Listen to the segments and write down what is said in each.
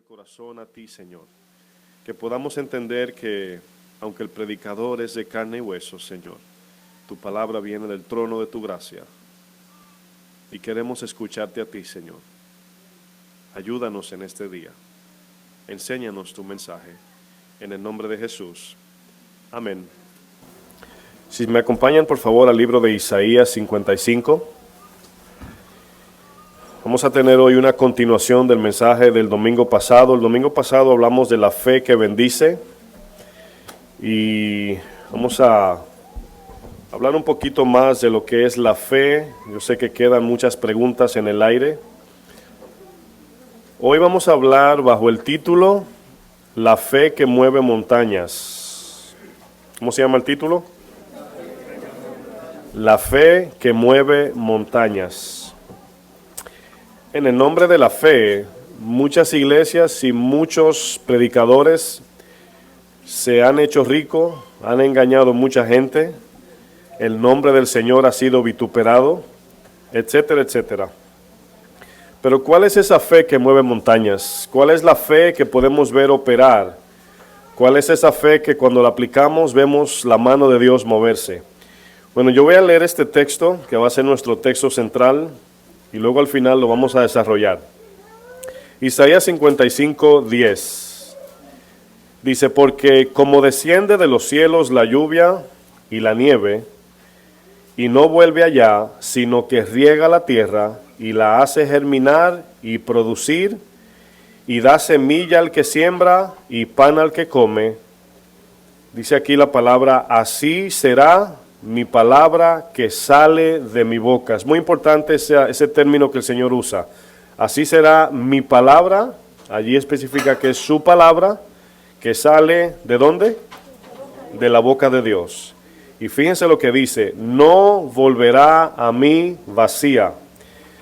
corazón a ti, Señor. Que podamos entender que, aunque el predicador es de carne y hueso, Señor, tu palabra viene del trono de tu gracia. Y queremos escucharte a ti, Señor. Ayúdanos en este día. Enséñanos tu mensaje. En el nombre de Jesús. Amén. Si me acompañan, por favor, al libro de Isaías 55. Vamos a tener hoy una continuación del mensaje del domingo pasado. El domingo pasado hablamos de la fe que bendice. Y vamos a hablar un poquito más de lo que es la fe. Yo sé que quedan muchas preguntas en el aire. Hoy vamos a hablar bajo el título La fe que mueve montañas. ¿Cómo se llama el título? La fe que mueve montañas. En el nombre de la fe, muchas iglesias y muchos predicadores se han hecho ricos, han engañado a mucha gente, el nombre del Señor ha sido vituperado, etcétera, etcétera. Pero ¿cuál es esa fe que mueve montañas? ¿Cuál es la fe que podemos ver operar? ¿Cuál es esa fe que cuando la aplicamos vemos la mano de Dios moverse? Bueno, yo voy a leer este texto, que va a ser nuestro texto central, y luego al final lo vamos a desarrollar. Isaías 55, 10. Dice, porque como desciende de los cielos la lluvia y la nieve, y no vuelve allá, sino que riega la tierra, y la hace germinar y producir, y da semilla al que siembra, y pan al que come. Dice aquí la palabra, así será mi palabra que sale de mi boca. Es muy importante ese término que el Señor usa. Así será mi palabra, allí especifica que es su palabra, que sale ¿de dónde? De la boca de Dios. Y fíjense lo que dice, no volverá a mí vacía,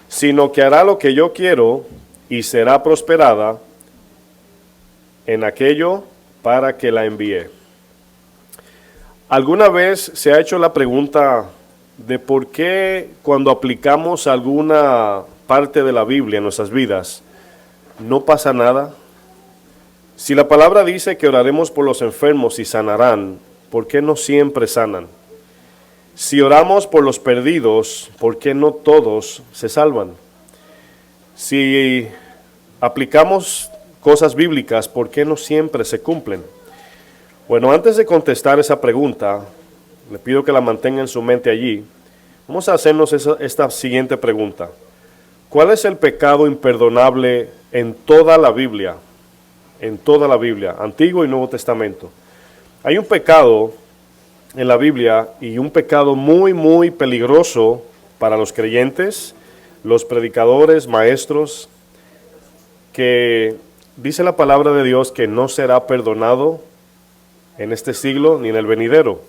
sino que hará lo que yo quiero y será prosperada en aquello para que la envíe. ¿Alguna vez se ha hecho la pregunta de por qué cuando aplicamos alguna parte de la Biblia en nuestras vidas no pasa nada? Si la palabra dice que oraremos por los enfermos y sanarán, ¿por qué no siempre sanan? Si oramos por los perdidos, ¿por qué no todos se salvan? Si aplicamos cosas bíblicas, ¿por qué no siempre se cumplen? Bueno, antes de contestar esa pregunta, le pido que la mantenga en su mente allí. Vamos a hacernos esta siguiente pregunta. ¿Cuál es el pecado imperdonable en toda la Biblia? En toda la Biblia, Antiguo y Nuevo Testamento. Hay un pecado en la Biblia y un pecado muy, muy peligroso para los creyentes, los predicadores, maestros, que dice la palabra de Dios que no será perdonado en este siglo ni en el venidero.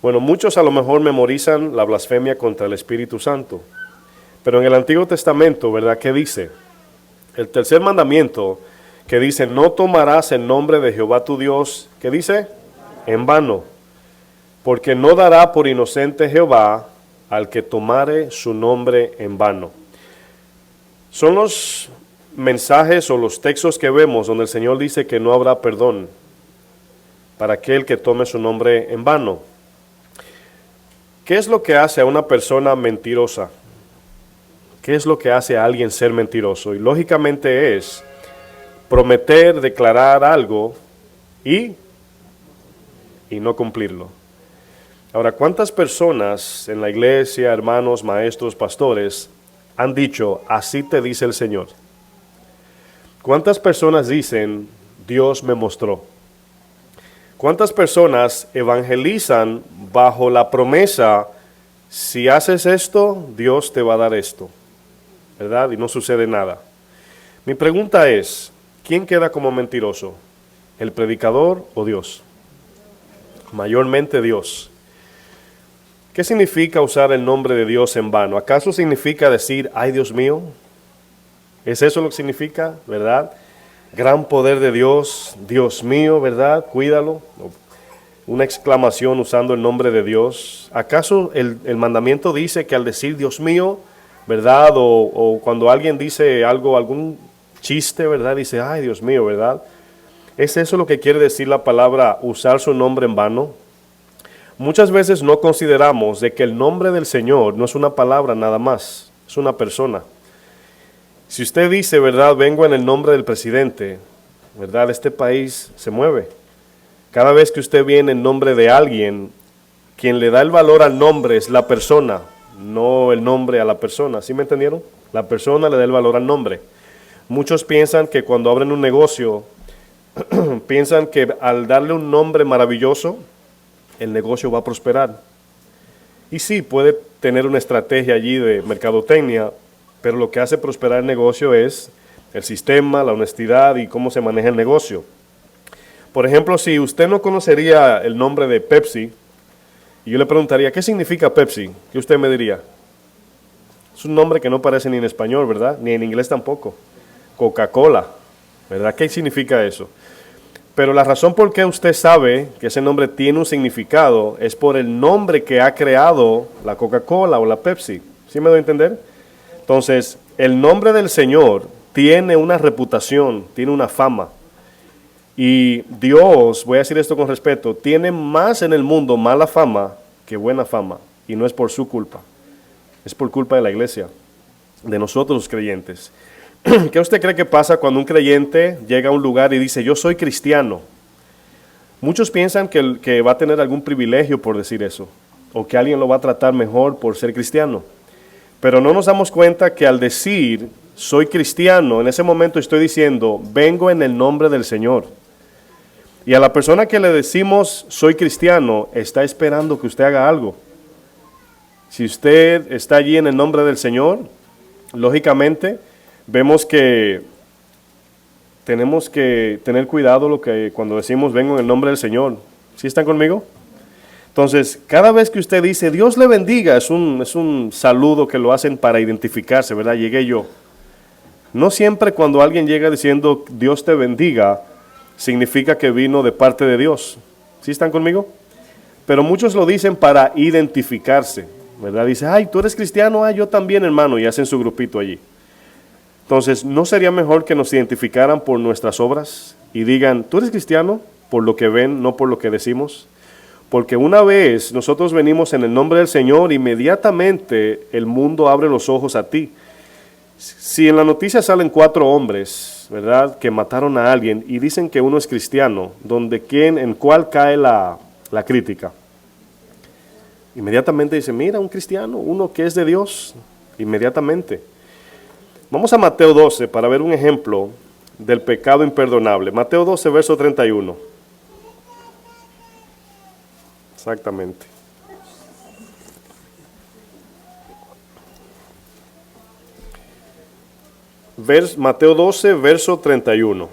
Bueno, muchos a lo mejor memorizan la blasfemia contra el Espíritu Santo, pero en el Antiguo Testamento, ¿verdad? ¿Qué dice? El tercer mandamiento que dice, no tomarás el nombre de Jehová tu Dios, ¿qué dice? En vano, porque no dará por inocente Jehová al que tomare su nombre en vano. Son los mensajes o los textos que vemos donde el Señor dice que no habrá perdón para aquel que tome su nombre en vano. ¿Qué es lo que hace a una persona mentirosa? ¿Qué es lo que hace a alguien ser mentiroso? Y lógicamente es prometer, declarar algo y no cumplirlo. Ahora, ¿cuántas personas en la iglesia, hermanos, maestros, pastores, han dicho, así te dice el Señor? ¿Cuántas personas dicen, Dios me mostró? ¿Cuántas personas evangelizan bajo la promesa, si haces esto, Dios te va a dar esto? ¿Verdad? Y no sucede nada. Mi pregunta es, ¿quién queda como mentiroso? ¿El predicador o Dios? Mayormente Dios. ¿Qué significa usar el nombre de Dios en vano? ¿Acaso significa decir, ay Dios mío? ¿Es eso lo que significa? ¿Verdad? Gran poder de Dios, Dios mío, ¿verdad? Cuídalo. Una exclamación usando el nombre de Dios. ¿Acaso el mandamiento dice que al decir Dios mío, ¿verdad? O cuando alguien dice algo, algún chiste, ¿verdad? Dice, ay Dios mío, ¿verdad? ¿Es eso lo que quiere decir la palabra usar su nombre en vano? Muchas veces no consideramos de que el nombre del Señor no es una palabra nada más, es una persona. Si usted dice, ¿verdad? Vengo en el nombre del presidente, ¿verdad? Este país se mueve. Cada vez que usted viene en nombre de alguien, quien le da el valor al nombre es la persona, no el nombre a la persona. ¿Sí me entendieron? La persona le da el valor al nombre. Muchos piensan que cuando abren un negocio, piensan que al darle un nombre maravilloso, el negocio va a prosperar. Y sí, puede tener una estrategia allí de mercadotecnia, pero lo que hace prosperar el negocio es el sistema, la honestidad y cómo se maneja el negocio. Por ejemplo, si usted no conocería el nombre de Pepsi, y yo le preguntaría, ¿qué significa Pepsi? ¿Qué usted me diría? Es un nombre que no parece ni en español, ¿verdad? Ni en inglés tampoco. Coca-Cola, ¿verdad? ¿Qué significa eso? Pero la razón por qué usted sabe que ese nombre tiene un significado es por el nombre que ha creado la Coca-Cola o la Pepsi. ¿Sí me doy a entender? Entonces, el nombre del Señor tiene una reputación, tiene una fama. Y Dios, voy a decir esto con respeto, tiene más en el mundo mala fama que buena fama. Y no es por su culpa, es por culpa de la iglesia, de nosotros los creyentes. ¿Qué usted cree que pasa cuando un creyente llega a un lugar y dice, yo soy cristiano? Muchos piensan que va a tener algún privilegio por decir eso, o que alguien lo va a tratar mejor por ser cristiano. Pero no nos damos cuenta que al decir, soy cristiano, en ese momento estoy diciendo, vengo en el nombre del Señor. Y a la persona que le decimos, soy cristiano, está esperando que usted haga algo. Si usted está allí en el nombre del Señor, lógicamente, vemos que tenemos que tener cuidado cuando decimos vengo en el nombre del Señor. ¿Sí están conmigo? Entonces, cada vez que usted dice Dios le bendiga, es un saludo que lo hacen para identificarse, ¿verdad? Llegué yo. No siempre cuando alguien llega diciendo Dios te bendiga, significa que vino de parte de Dios. ¿Sí están conmigo? Pero muchos lo dicen para identificarse, ¿verdad? Dice, ay, tú eres cristiano, ay, yo también, hermano, y hacen su grupito allí. Entonces, ¿no sería mejor que nos identificaran por nuestras obras y digan, tú eres cristiano por lo que ven, no por lo que decimos? Porque una vez nosotros venimos en el nombre del Señor, inmediatamente el mundo abre los ojos a ti. Si en la noticia salen 4 hombres, ¿verdad?, que mataron a alguien y dicen que uno es cristiano, ¿en cuál cae la crítica? Inmediatamente dice, mira, un cristiano, uno que es de Dios, inmediatamente. Vamos a Mateo 12 para ver un ejemplo del pecado imperdonable. Mateo 12, verso 31. Exactamente. Mateo 12, verso 31.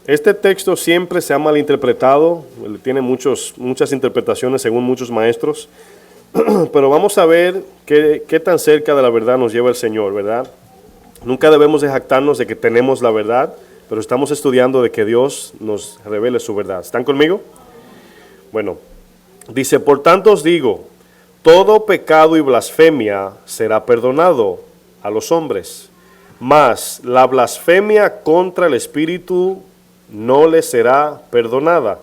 Este texto siempre se ha malinterpretado, tiene muchas interpretaciones según muchos maestros, pero vamos a ver qué tan cerca de la verdad nos lleva el Señor, ¿verdad? Nunca debemos de jactarnos de que tenemos la verdad, pero estamos estudiando de que Dios nos revele su verdad. ¿Están conmigo? Bueno, dice, por tanto os digo, todo pecado y blasfemia será perdonado a los hombres, mas la blasfemia contra el Espíritu no le será perdonada.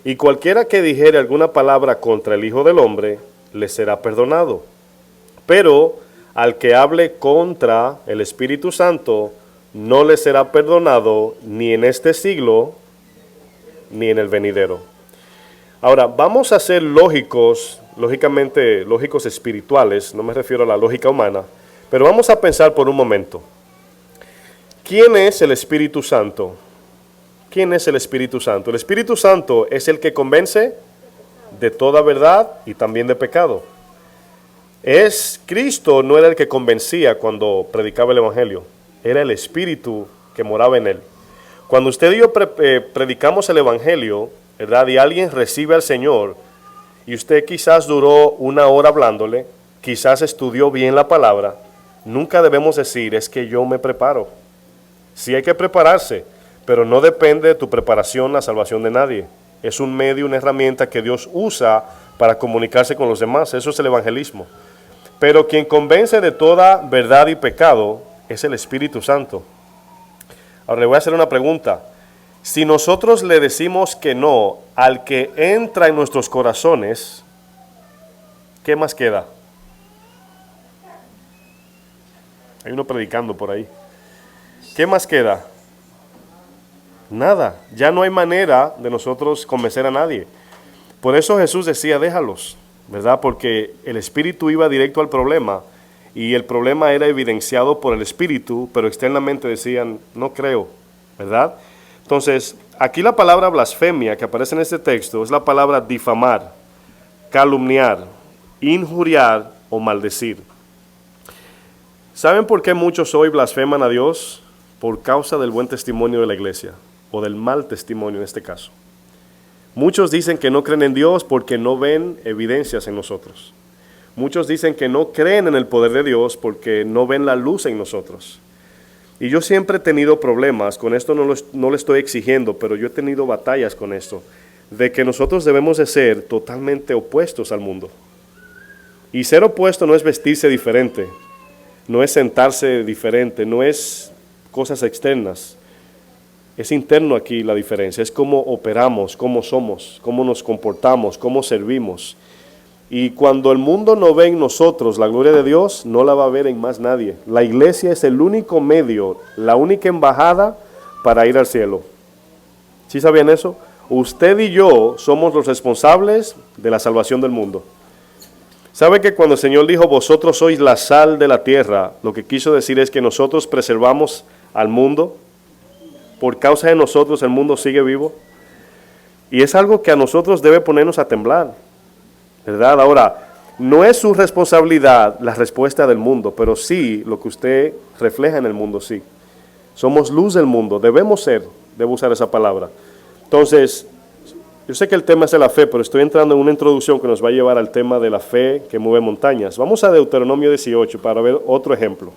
Y cualquiera que dijere alguna palabra contra el Hijo del Hombre, le será perdonado. Pero al que hable contra el Espíritu Santo, no le será perdonado ni en este siglo, ni en el venidero. Ahora, vamos a ser lógicamente lógicos espirituales, no me refiero a la lógica humana, pero vamos a pensar por un momento. ¿Quién es el Espíritu Santo? ¿Quién es el Espíritu Santo? El Espíritu Santo es el que convence de toda verdad y también de pecado. Cristo no era el que convencía cuando predicaba el Evangelio, era el Espíritu que moraba en él. Cuando usted y yo predicamos el Evangelio, ¿verdad?, y alguien recibe al Señor, y usted quizás duró 1 hora hablándole, quizás estudió bien la palabra, nunca debemos decir, es que yo me preparo. Sí hay que prepararse, pero no depende de tu preparación la salvación de nadie. Es un medio, una herramienta que Dios usa para comunicarse con los demás. Eso es el evangelismo. Pero quien convence de toda verdad y pecado es el Espíritu Santo. Ahora le voy a hacer una pregunta. Si nosotros le decimos que no al que entra en nuestros corazones, ¿qué más queda? Hay uno predicando por ahí. ¿Qué más queda? Nada. Ya no hay manera de nosotros convencer a nadie. Por eso Jesús decía, déjalos, ¿verdad? Porque el Espíritu iba directo al problema y el problema era evidenciado por el Espíritu, pero externamente decían, no creo, ¿verdad? Entonces, aquí la palabra blasfemia que aparece en este texto es la palabra difamar, calumniar, injuriar o maldecir. ¿Saben por qué muchos hoy blasfeman a Dios? Por causa del buen testimonio de la iglesia, o del mal testimonio en este caso. Muchos dicen que no creen en Dios porque no ven evidencias en nosotros. Muchos dicen que no creen en el poder de Dios porque no ven la luz en nosotros. Y yo siempre he tenido problemas, con esto no lo estoy exigiendo, pero yo he tenido batallas con esto, de que nosotros debemos de ser totalmente opuestos al mundo. Y ser opuesto no es vestirse diferente, no es sentarse diferente, no es cosas externas. Es interno aquí la diferencia, es cómo operamos, cómo somos, cómo nos comportamos, cómo servimos. Y cuando el mundo no ve en nosotros la gloria de Dios, no la va a ver en más nadie. La iglesia es el único medio, la única embajada para ir al cielo. ¿Sí sabían eso? Usted y yo somos los responsables de la salvación del mundo. ¿Sabe que cuando el Señor dijo, vosotros sois la sal de la tierra, lo que quiso decir es que nosotros preservamos al mundo? Por causa de nosotros el mundo sigue vivo. Y es algo que a nosotros debe ponernos a temblar, ¿verdad? Ahora, no es su responsabilidad la respuesta del mundo, pero sí lo que usted refleja en el mundo, sí. Somos luz del mundo, debemos ser, debo usar esa palabra. Entonces, yo sé que el tema es de la fe, pero estoy entrando en una introducción que nos va a llevar al tema de la fe que mueve montañas. Vamos a Deuteronomio 18 para ver otro ejemplo.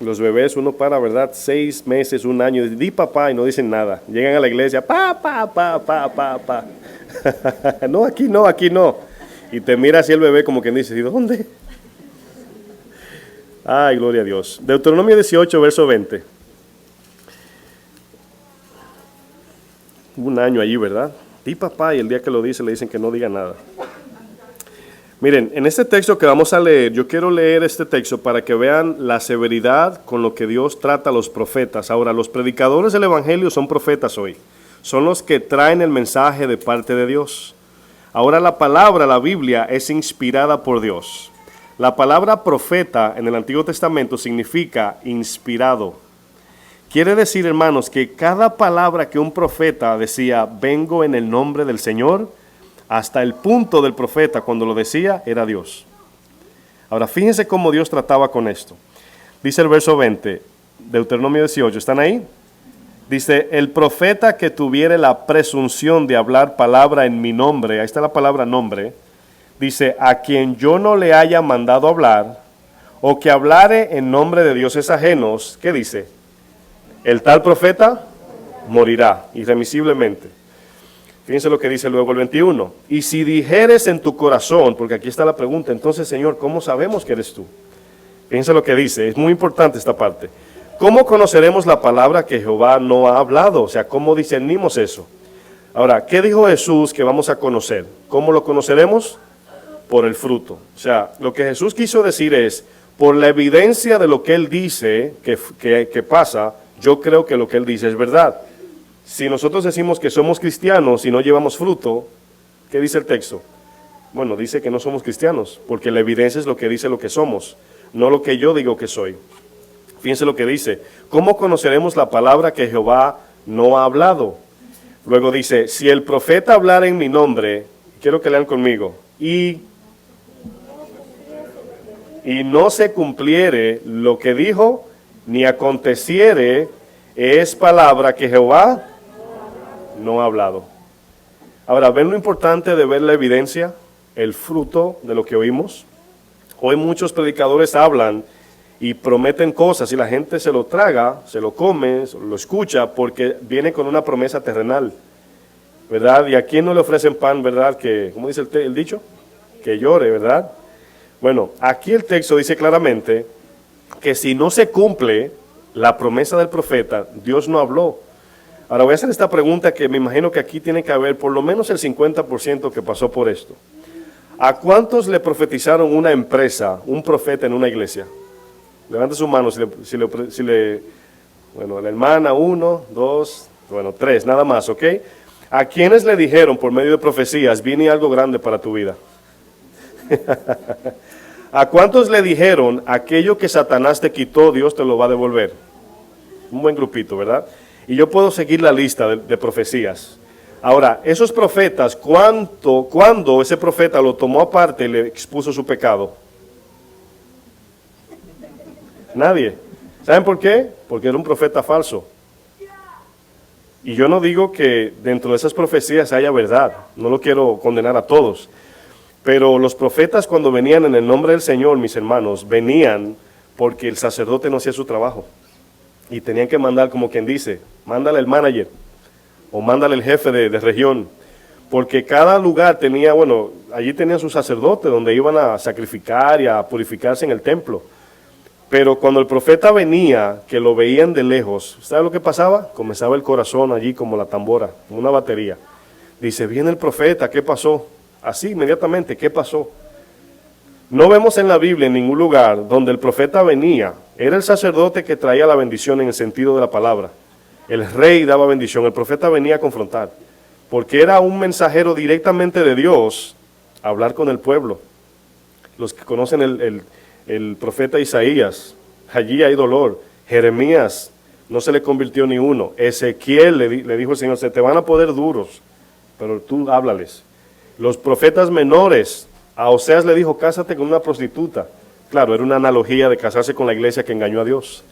Los bebés, uno para, ¿verdad? 6 meses, 1 año, di papá y no dicen nada. Llegan a la iglesia, pa. No, aquí no, aquí no. Y te mira así el bebé como quien dice, ¿y dónde? Ay, gloria a Dios. Deuteronomio 18, verso 20. 1 año allí, ¿verdad? Di papá y el día que lo dice le dicen que no diga nada. Miren, en este texto que vamos a leer, yo quiero leer este texto para que vean la severidad con lo que Dios trata a los profetas. Ahora, los predicadores del Evangelio son profetas hoy. Son los que traen el mensaje de parte de Dios. Ahora la palabra, la Biblia, es inspirada por Dios. La palabra profeta en el Antiguo Testamento significa inspirado. Quiere decir, hermanos, que cada palabra que un profeta decía, vengo en el nombre del Señor, hasta el punto del profeta cuando lo decía, era Dios. Ahora, fíjense cómo Dios trataba con esto. Dice el verso 20, Deuteronomio 18, ¿están ahí? Dice, el profeta que tuviere la presunción de hablar palabra en mi nombre, ahí está la palabra nombre, dice, a quien yo no le haya mandado hablar, o que hablare en nombre de dioses ajenos, ¿qué dice? El tal profeta morirá irremisiblemente. Fíjense lo que dice luego el 21. Y si dijeres en tu corazón, porque aquí está la pregunta, entonces Señor, ¿cómo sabemos que eres tú? Fíjense lo que dice, es muy importante esta parte. ¿Cómo conoceremos la palabra que Jehová no ha hablado? O sea, ¿cómo discernimos eso? Ahora, ¿qué dijo Jesús que vamos a conocer? ¿Cómo lo conoceremos? Por el fruto. O sea, lo que Jesús quiso decir es, por la evidencia de lo que Él dice que pasa, yo creo que lo que Él dice es verdad. Si nosotros decimos que somos cristianos y no llevamos fruto, ¿qué dice el texto? Bueno, dice que no somos cristianos, porque la evidencia es lo que dice lo que somos, no lo que yo digo que soy. Fíjense lo que dice, ¿cómo conoceremos la palabra que Jehová no ha hablado? Luego dice, si el profeta hablara en mi nombre, quiero que lean conmigo, y no se cumpliere lo que dijo, ni aconteciere, es palabra que Jehová no ha hablado. Ahora, ¿ven lo importante de ver la evidencia, el fruto de lo que oímos? Hoy muchos predicadores hablan y prometen cosas y la gente se lo traga, se lo come, lo escucha porque viene con una promesa terrenal. ¿verdad? ¿Y a quién no le ofrecen pan, verdad? Que, ¿cómo dice el dicho? Que llore, ¿verdad? Bueno, aquí el texto dice claramente que si no se cumple la promesa del profeta, Dios no habló. Ahora voy a hacer esta pregunta que me imagino que aquí tiene que haber por lo menos el 50% que pasó por esto. ¿A cuántos le profetizaron una empresa, un profeta en una iglesia? Levante su mano bueno, la hermana, 1, 2, bueno, 3, nada más, ¿ok? ¿A quiénes le dijeron por medio de profecías, viene algo grande para tu vida? ¿A cuántos le dijeron, aquello que Satanás te quitó, Dios te lo va a devolver? Un buen grupito, ¿verdad? Y yo puedo seguir la lista de profecías. Ahora, esos profetas, ¿cuándo ese profeta lo tomó aparte y le expuso su pecado? Nadie. ¿Saben por qué? Porque era un profeta falso. Y yo no digo que dentro de esas profecías haya verdad, no lo quiero condenar a todos. Pero los profetas cuando venían en el nombre del Señor, mis hermanos, venían porque el sacerdote no hacía su trabajo. Y tenían que mandar, como quien dice, mándale el manager o mándale el jefe de región. Porque cada lugar tenía, bueno, allí tenían su sacerdote donde iban a sacrificar y a purificarse en el templo. Pero cuando el profeta venía, que lo veían de lejos, ¿sabe lo que pasaba? Comenzaba el corazón allí como la tambora, como una batería. Dice, viene el profeta, ¿qué pasó? Así, inmediatamente, ¿qué pasó? No vemos en la Biblia en ningún lugar donde el profeta venía. Era el sacerdote que traía la bendición en el sentido de la palabra. El rey daba bendición, el profeta venía a confrontar. Porque era un mensajero directamente de Dios a hablar con el pueblo. Los que conocen el profeta Isaías, allí hay dolor. Jeremías, no se le convirtió ni uno. Ezequiel le dijo el Señor, se te van a poner duros, pero tú háblales. Los profetas menores, a Oseas le dijo, cásate con una prostituta. Claro, era una analogía de casarse con la iglesia que engañó a Dios.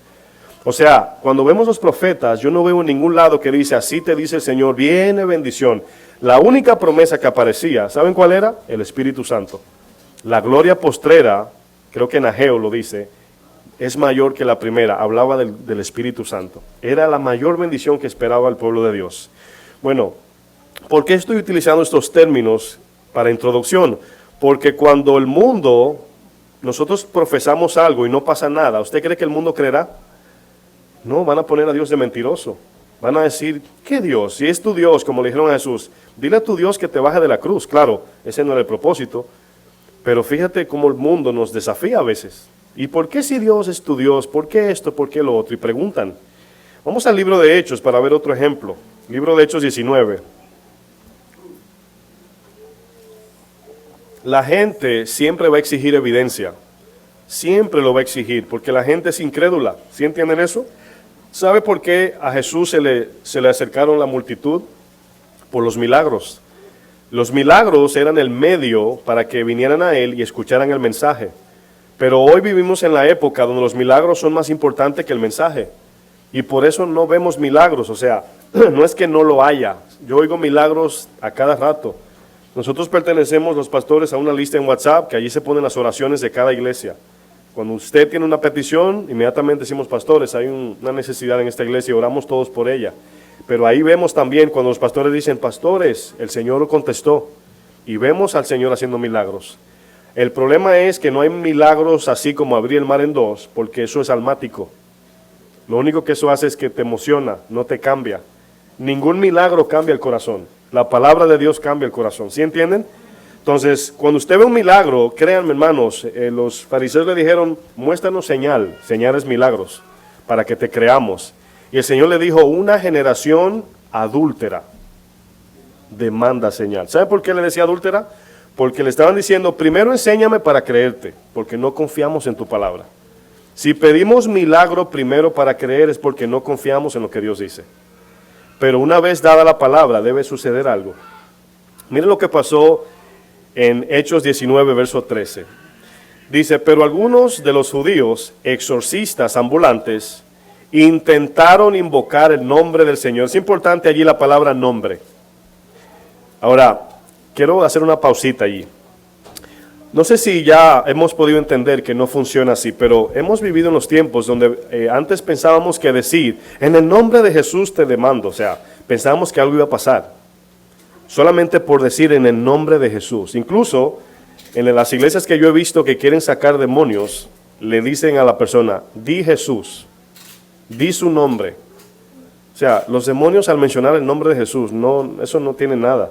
O sea, cuando vemos los profetas, yo no veo en ningún lado que dice, así te dice el Señor, viene bendición. La única promesa que aparecía, ¿saben cuál era? El Espíritu Santo. La gloria postrera, creo que en Ageo lo dice, es mayor que la primera, hablaba del Espíritu Santo. Era la mayor bendición que esperaba el pueblo de Dios. Bueno, ¿por qué estoy utilizando estos términos para introducción? Porque cuando el mundo, nosotros profesamos algo y no pasa nada, ¿usted cree que el mundo creerá? No, van a poner a Dios de mentiroso. Van a decir, ¿qué Dios? Si es tu Dios, como le dijeron a Jesús, dile a tu Dios que te baje de la cruz. Claro, ese no era el propósito. Pero fíjate cómo el mundo nos desafía a veces. ¿Y por qué si Dios es tu Dios? ¿Por qué esto? ¿Por qué lo otro? Y preguntan. Vamos al libro de Hechos para ver otro ejemplo. Libro de Hechos 19. La gente siempre va a exigir evidencia. Siempre lo va a exigir, porque la gente es incrédula. ¿Sí entienden eso? ¿Sabe por qué a Jesús se le acercaron la multitud? Por los milagros. Los milagros eran el medio para que vinieran a Él y escucharan el mensaje. Pero hoy vivimos en la época donde los milagros son más importantes que el mensaje. Y por eso no vemos milagros. O sea, no es que no lo haya. Yo oigo milagros a cada rato. Nosotros pertenecemos, los pastores, a una lista en WhatsApp que allí se ponen las oraciones de cada iglesia. Cuando usted tiene una petición, inmediatamente decimos, pastores, hay una necesidad en esta iglesia y oramos todos por ella. Pero ahí vemos también cuando los pastores dicen, pastores, el Señor lo contestó. Y vemos al Señor haciendo milagros. El problema es que no hay milagros así como abrir el mar en dos, porque eso es almático. Lo único que eso hace es que te emociona, no te cambia. Ningún milagro cambia el corazón. La palabra de Dios cambia el corazón. ¿Sí entienden? Entonces, cuando usted ve un milagro, créanme hermanos, los fariseos le dijeron, muéstranos señales, milagros, para que te creamos. Y el Señor le dijo, una generación adúltera demanda señal. ¿Sabe por qué le decía adúltera? Porque le estaban diciendo, primero enséñame para creerte, porque no confiamos en tu palabra. Si pedimos milagro primero para creer es porque no confiamos en lo que Dios dice. Pero una vez dada la palabra, debe suceder algo. Miren lo que pasó en Hechos 19, verso 13. Dice, pero algunos de los judíos, exorcistas ambulantes, intentaron invocar el nombre del Señor. Es importante allí la palabra nombre. Ahora, quiero hacer una pausita allí. No sé si ya hemos podido entender que no funciona así, pero hemos vivido en los tiempos donde antes pensábamos que decir, en el nombre de Jesús te demando, o sea, pensábamos que algo iba a pasar. solamente por decir en el nombre de Jesús. Incluso en las iglesias que yo he visto que quieren sacar demonios, le dicen a la persona, di Jesús, di su nombre. O sea, los demonios al mencionar el nombre de Jesús, no, eso no tiene nada.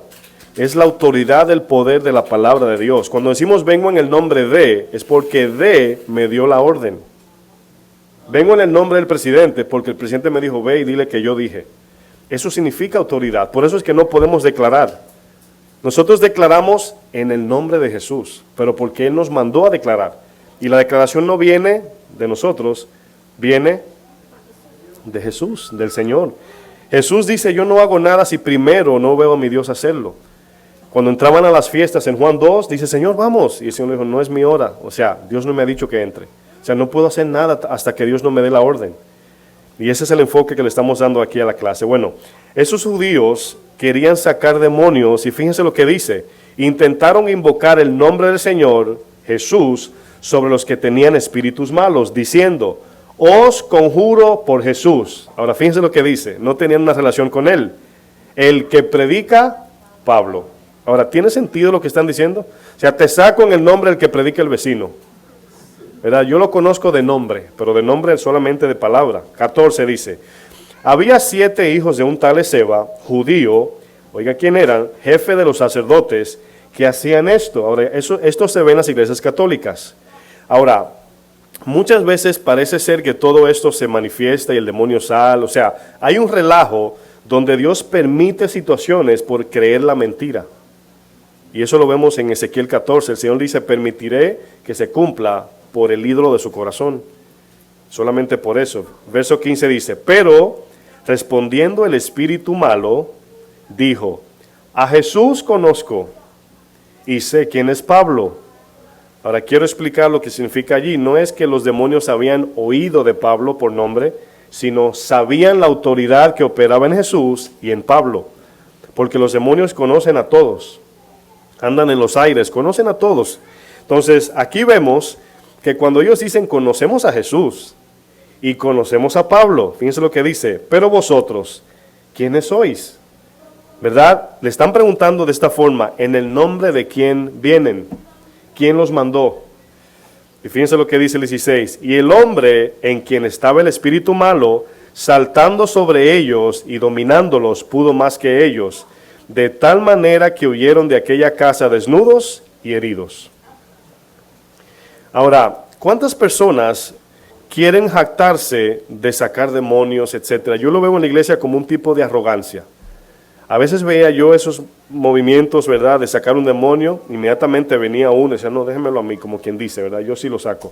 Es la autoridad del poder de la palabra de Dios. Cuando decimos vengo en el nombre de, es porque de me dio la orden. Vengo en el nombre del presidente porque el presidente me dijo, ve y dile que yo dije. Eso significa autoridad. Por eso es que no podemos declarar. Nosotros declaramos en el nombre de Jesús, pero porque Él nos mandó a declarar. Y la declaración no viene de nosotros, viene de Jesús, del Señor. Jesús dice, yo no hago nada si primero no veo a mi Dios hacerlo. Cuando entraban a las fiestas en Juan 2, dice, Señor, vamos. Y el Señor le dijo, no es mi hora. O sea, Dios no me ha dicho que entre. O sea, no puedo hacer nada hasta que Dios no me dé la orden. Y ese es el enfoque que le estamos dando aquí a la clase. Bueno, esos judíos querían sacar demonios y fíjense lo que dice. Intentaron invocar el nombre del Señor, Jesús, sobre los que tenían espíritus malos, diciendo, os conjuro por Jesús. Ahora fíjense lo que dice, no tenían una relación con Él. El que predica, Pablo. Ahora, ¿tiene sentido lo que están diciendo? O sea, te saco en el nombre del que predica el vecino. ¿Verdad? Yo lo conozco de nombre, pero de nombre solamente de palabra. 14 dice, había 7 hijos de un tal Esceva, judío, oiga quién eran, jefe de los sacerdotes, que hacían esto. Ahora, esto se ve en las iglesias católicas. Ahora, muchas veces parece ser que todo esto se manifiesta y el demonio sale. O sea, hay un relajo donde Dios permite situaciones por creer la mentira. Y eso lo vemos en Ezequiel 14. El Señor dice, permitiré que se cumpla por el ídolo de su corazón. Solamente por eso. Verso 15 dice, pero respondiendo el espíritu malo, dijo, a Jesús conozco y sé quién es Pablo. Ahora quiero explicar lo que significa allí. No es que los demonios habían oído de Pablo por nombre, sino sabían la autoridad que operaba en Jesús y en Pablo. Porque los demonios conocen a todos. Andan en los aires, conocen a todos. Entonces aquí vemos que cuando ellos dicen conocemos a Jesús y conocemos a Pablo, fíjense lo que dice, pero vosotros, ¿quiénes sois? ¿Verdad? Le están preguntando de esta forma, ¿en el nombre de quién vienen? ¿Quién los mandó? Y fíjense lo que dice el 16, y el hombre en quien estaba el espíritu malo, saltando sobre ellos y dominándolos, pudo más que ellos, de tal manera que huyeron de aquella casa desnudos y heridos. Ahora, ¿cuántas personas quieren jactarse de sacar demonios, etcétera? Yo lo veo en la iglesia como un tipo de arrogancia. A veces veía yo esos movimientos, ¿verdad?, de sacar un demonio, inmediatamente venía uno y decía, no, déjenmelo a mí, como quien dice, ¿verdad?, yo sí lo saco.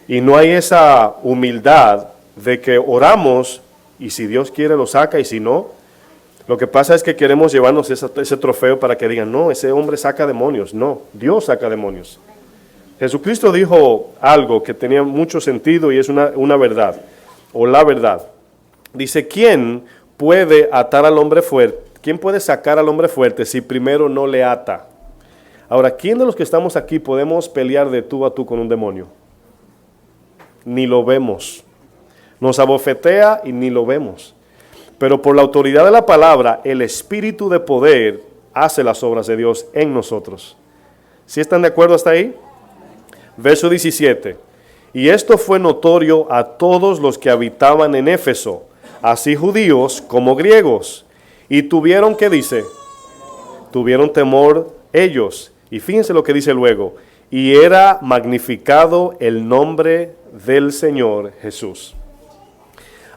Y no hay esa humildad de que oramos y si Dios quiere lo saca y si no, lo que pasa es que queremos llevarnos ese trofeo para que digan, no, ese hombre saca demonios. No, Dios saca demonios. Jesucristo dijo algo que tenía mucho sentido y es una verdad, o la verdad. Dice, ¿quién puede atar al hombre fuerte? ¿Quién puede sacar al hombre fuerte si primero no le ata? Ahora, ¿quién de los que estamos aquí podemos pelear de tú a tú con un demonio? Ni lo vemos. Nos abofetea y ni lo vemos. Pero por la autoridad de la palabra, el espíritu de poder hace las obras de Dios en nosotros. ¿Sí están de acuerdo hasta ahí? Verso 17. Y esto fue notorio a todos los que habitaban en Éfeso, así judíos como griegos. Y tuvieron, ¿qué dice? Tuvieron temor ellos. Y fíjense lo que dice luego. Y era magnificado el nombre del Señor Jesús.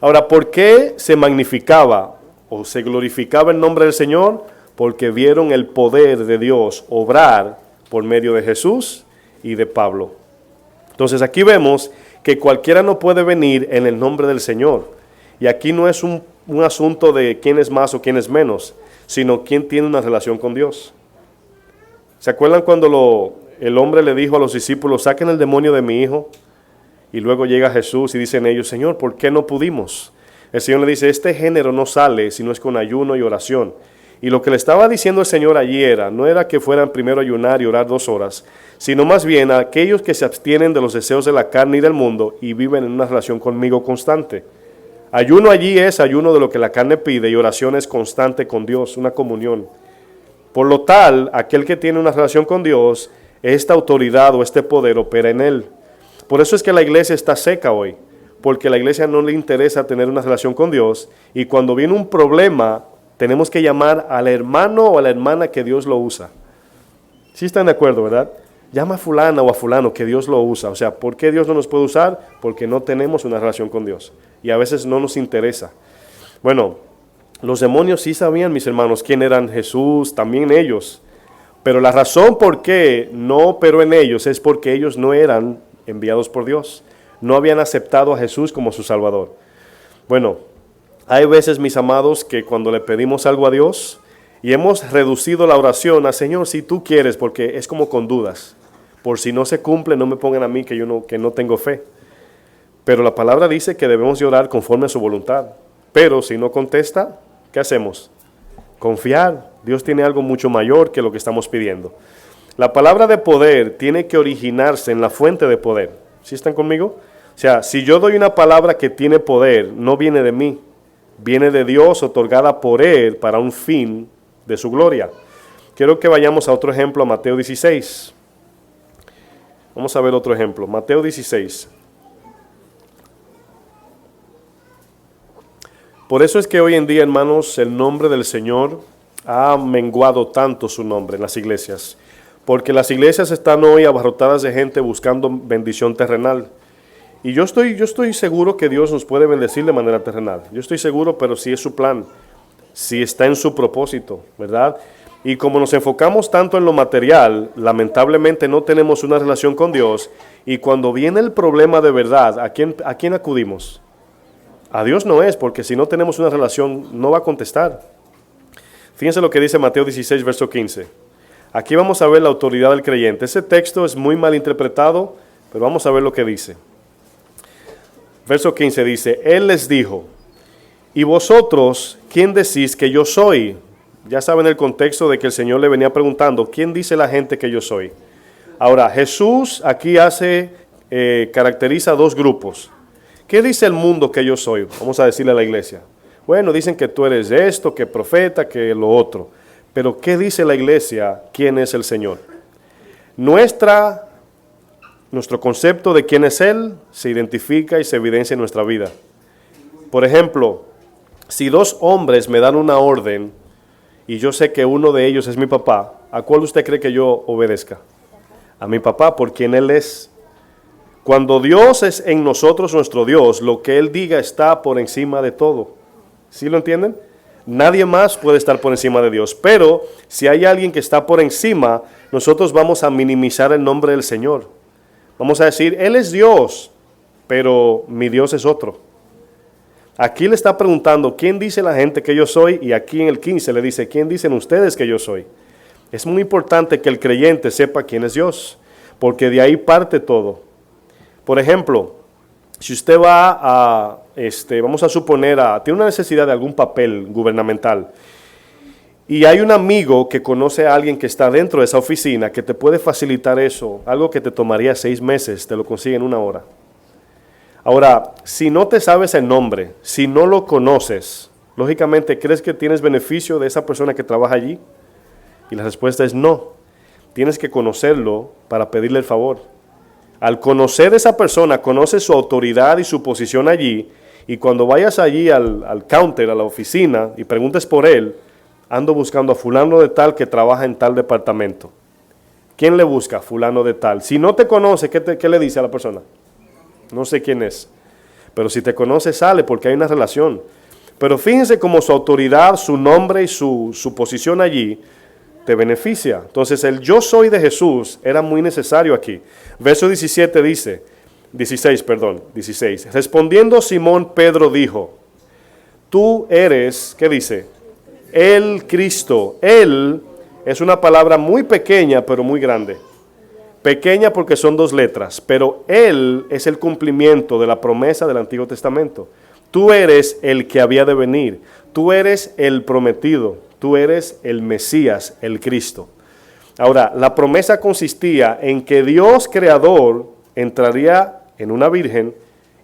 Ahora, ¿por qué se magnificaba o se glorificaba el nombre del Señor? Porque vieron el poder de Dios obrar por medio de Jesús y de Pablo. Entonces aquí vemos que cualquiera no puede venir en el nombre del Señor. Y aquí no es un asunto de quién es más o quién es menos, sino quién tiene una relación con Dios. ¿Se acuerdan cuando el hombre le dijo a los discípulos, saquen el demonio de mi hijo? Y luego llega Jesús y dicen ellos, Señor, ¿por qué no pudimos? El Señor le dice, este género no sale si no es con ayuno y oración. Y lo que le estaba diciendo el Señor allí no era que fueran primero a ayunar y orar 2 horas, sino más bien a aquellos que se abstienen de los deseos de la carne y del mundo y viven en una relación conmigo constante. Ayuno allí es ayuno de lo que la carne pide y oración es constante con Dios, una comunión. Por lo tal, aquel que tiene una relación con Dios, esta autoridad o este poder opera en él. Por eso es que la iglesia está seca hoy, porque a la iglesia no le interesa tener una relación con Dios, y cuando viene un problema, tenemos que llamar al hermano o a la hermana que Dios lo usa. ¿Sí están de acuerdo, verdad? Llama a fulana o a fulano que Dios lo usa. O sea, ¿por qué Dios no nos puede usar? Porque no tenemos una relación con Dios. Y a veces no nos interesa. Bueno, los demonios sí sabían, mis hermanos, quién eran Jesús, también ellos. Pero la razón por qué no operó en ellos es porque ellos no eran enviados por Dios. No habían aceptado a Jesús como su Salvador. Bueno, hay veces, mis amados, que cuando le pedimos algo a Dios y hemos reducido la oración a Señor, si tú quieres, porque es como con dudas. Por si no se cumple, no me pongan a mí que no tengo fe. Pero la palabra dice que debemos de orar conforme a su voluntad. Pero si no contesta, ¿qué hacemos? Confiar. Dios tiene algo mucho mayor que lo que estamos pidiendo. La palabra de poder tiene que originarse en la fuente de poder. ¿Sí están conmigo? O sea, si yo doy una palabra que tiene poder, no viene de mí. Viene de Dios, otorgada por Él para un fin de su gloria. Quiero que vayamos a otro ejemplo, a Mateo 16. Vamos a ver otro ejemplo. Mateo 16. Por eso es que hoy en día, hermanos, el nombre del Señor ha menguado tanto su nombre en las iglesias. Porque las iglesias están hoy abarrotadas de gente buscando bendición terrenal. Y yo estoy seguro que Dios nos puede bendecir de manera terrenal. Yo estoy seguro, pero si es su plan, si está en su propósito, ¿verdad? Y como nos enfocamos tanto en lo material, lamentablemente no tenemos una relación con Dios. Y cuando viene el problema de verdad, ¿a quién acudimos? A Dios no es, porque si no tenemos una relación, no va a contestar. Fíjense lo que dice Mateo 16, verso 15. Aquí vamos a ver la autoridad del creyente. Ese texto es muy mal interpretado, pero vamos a ver lo que dice. Verso 15 dice, Él les dijo, ¿y vosotros quién decís que yo soy? Ya saben el contexto de que el Señor le venía preguntando, ¿quién dice la gente que yo soy? Ahora, Jesús aquí caracteriza dos grupos. ¿Qué dice el mundo que yo soy? Vamos a decirle a la iglesia. Bueno, dicen que tú eres esto, que profeta, que lo otro. Pero ¿qué dice la iglesia? ¿Quién es el Señor? Nuestro concepto de quién es Él se identifica y se evidencia en nuestra vida. Por ejemplo, si dos hombres me dan una orden y yo sé que uno de ellos es mi papá, ¿a cuál usted cree que yo obedezca? A mi papá, por quien Él es. Cuando Dios es en nosotros nuestro Dios, lo que Él diga está por encima de todo. ¿Sí lo entienden? Nadie más puede estar por encima de Dios. Pero si hay alguien que está por encima, nosotros vamos a minimizar el nombre del Señor. Vamos a decir, Él es Dios, pero mi Dios es otro. Aquí le está preguntando, ¿quién dice la gente que yo soy? Y aquí en el 15 le dice, ¿quién dicen ustedes que yo soy? Es muy importante que el creyente sepa quién es Dios, porque de ahí parte todo. Por ejemplo, si usted va vamos a suponer, tiene una necesidad de algún papel gubernamental, y hay un amigo que conoce a alguien que está dentro de esa oficina que te puede facilitar eso, algo que te tomaría 6 meses, te lo consigue en 1 hora. Ahora, si no te sabes el nombre, si no lo conoces, lógicamente, ¿crees que tienes beneficio de esa persona que trabaja allí? Y la respuesta es no. Tienes que conocerlo para pedirle el favor. Al conocer a esa persona, conoces su autoridad y su posición allí, y cuando vayas allí al counter, a la oficina, y preguntes por él, ando buscando a fulano de tal que trabaja en tal departamento. ¿Quién le busca? Fulano de tal. Si no te conoce, ¿qué le dice a la persona? No sé quién es. Pero si te conoce, sale porque hay una relación. Pero fíjense cómo su autoridad, su nombre y su posición allí te beneficia. Entonces el yo soy de Jesús era muy necesario aquí. Verso 17 dice, 16. Respondiendo Simón, Pedro dijo, tú eres, ¿qué dice? El Cristo. Él es una palabra muy pequeña, pero muy grande. Pequeña porque son 2 letras, pero Él es el cumplimiento de la promesa del Antiguo Testamento. Tú eres el que había de venir. Tú eres el prometido. Tú eres el Mesías, el Cristo. Ahora, la promesa consistía en que Dios creador entraría en una virgen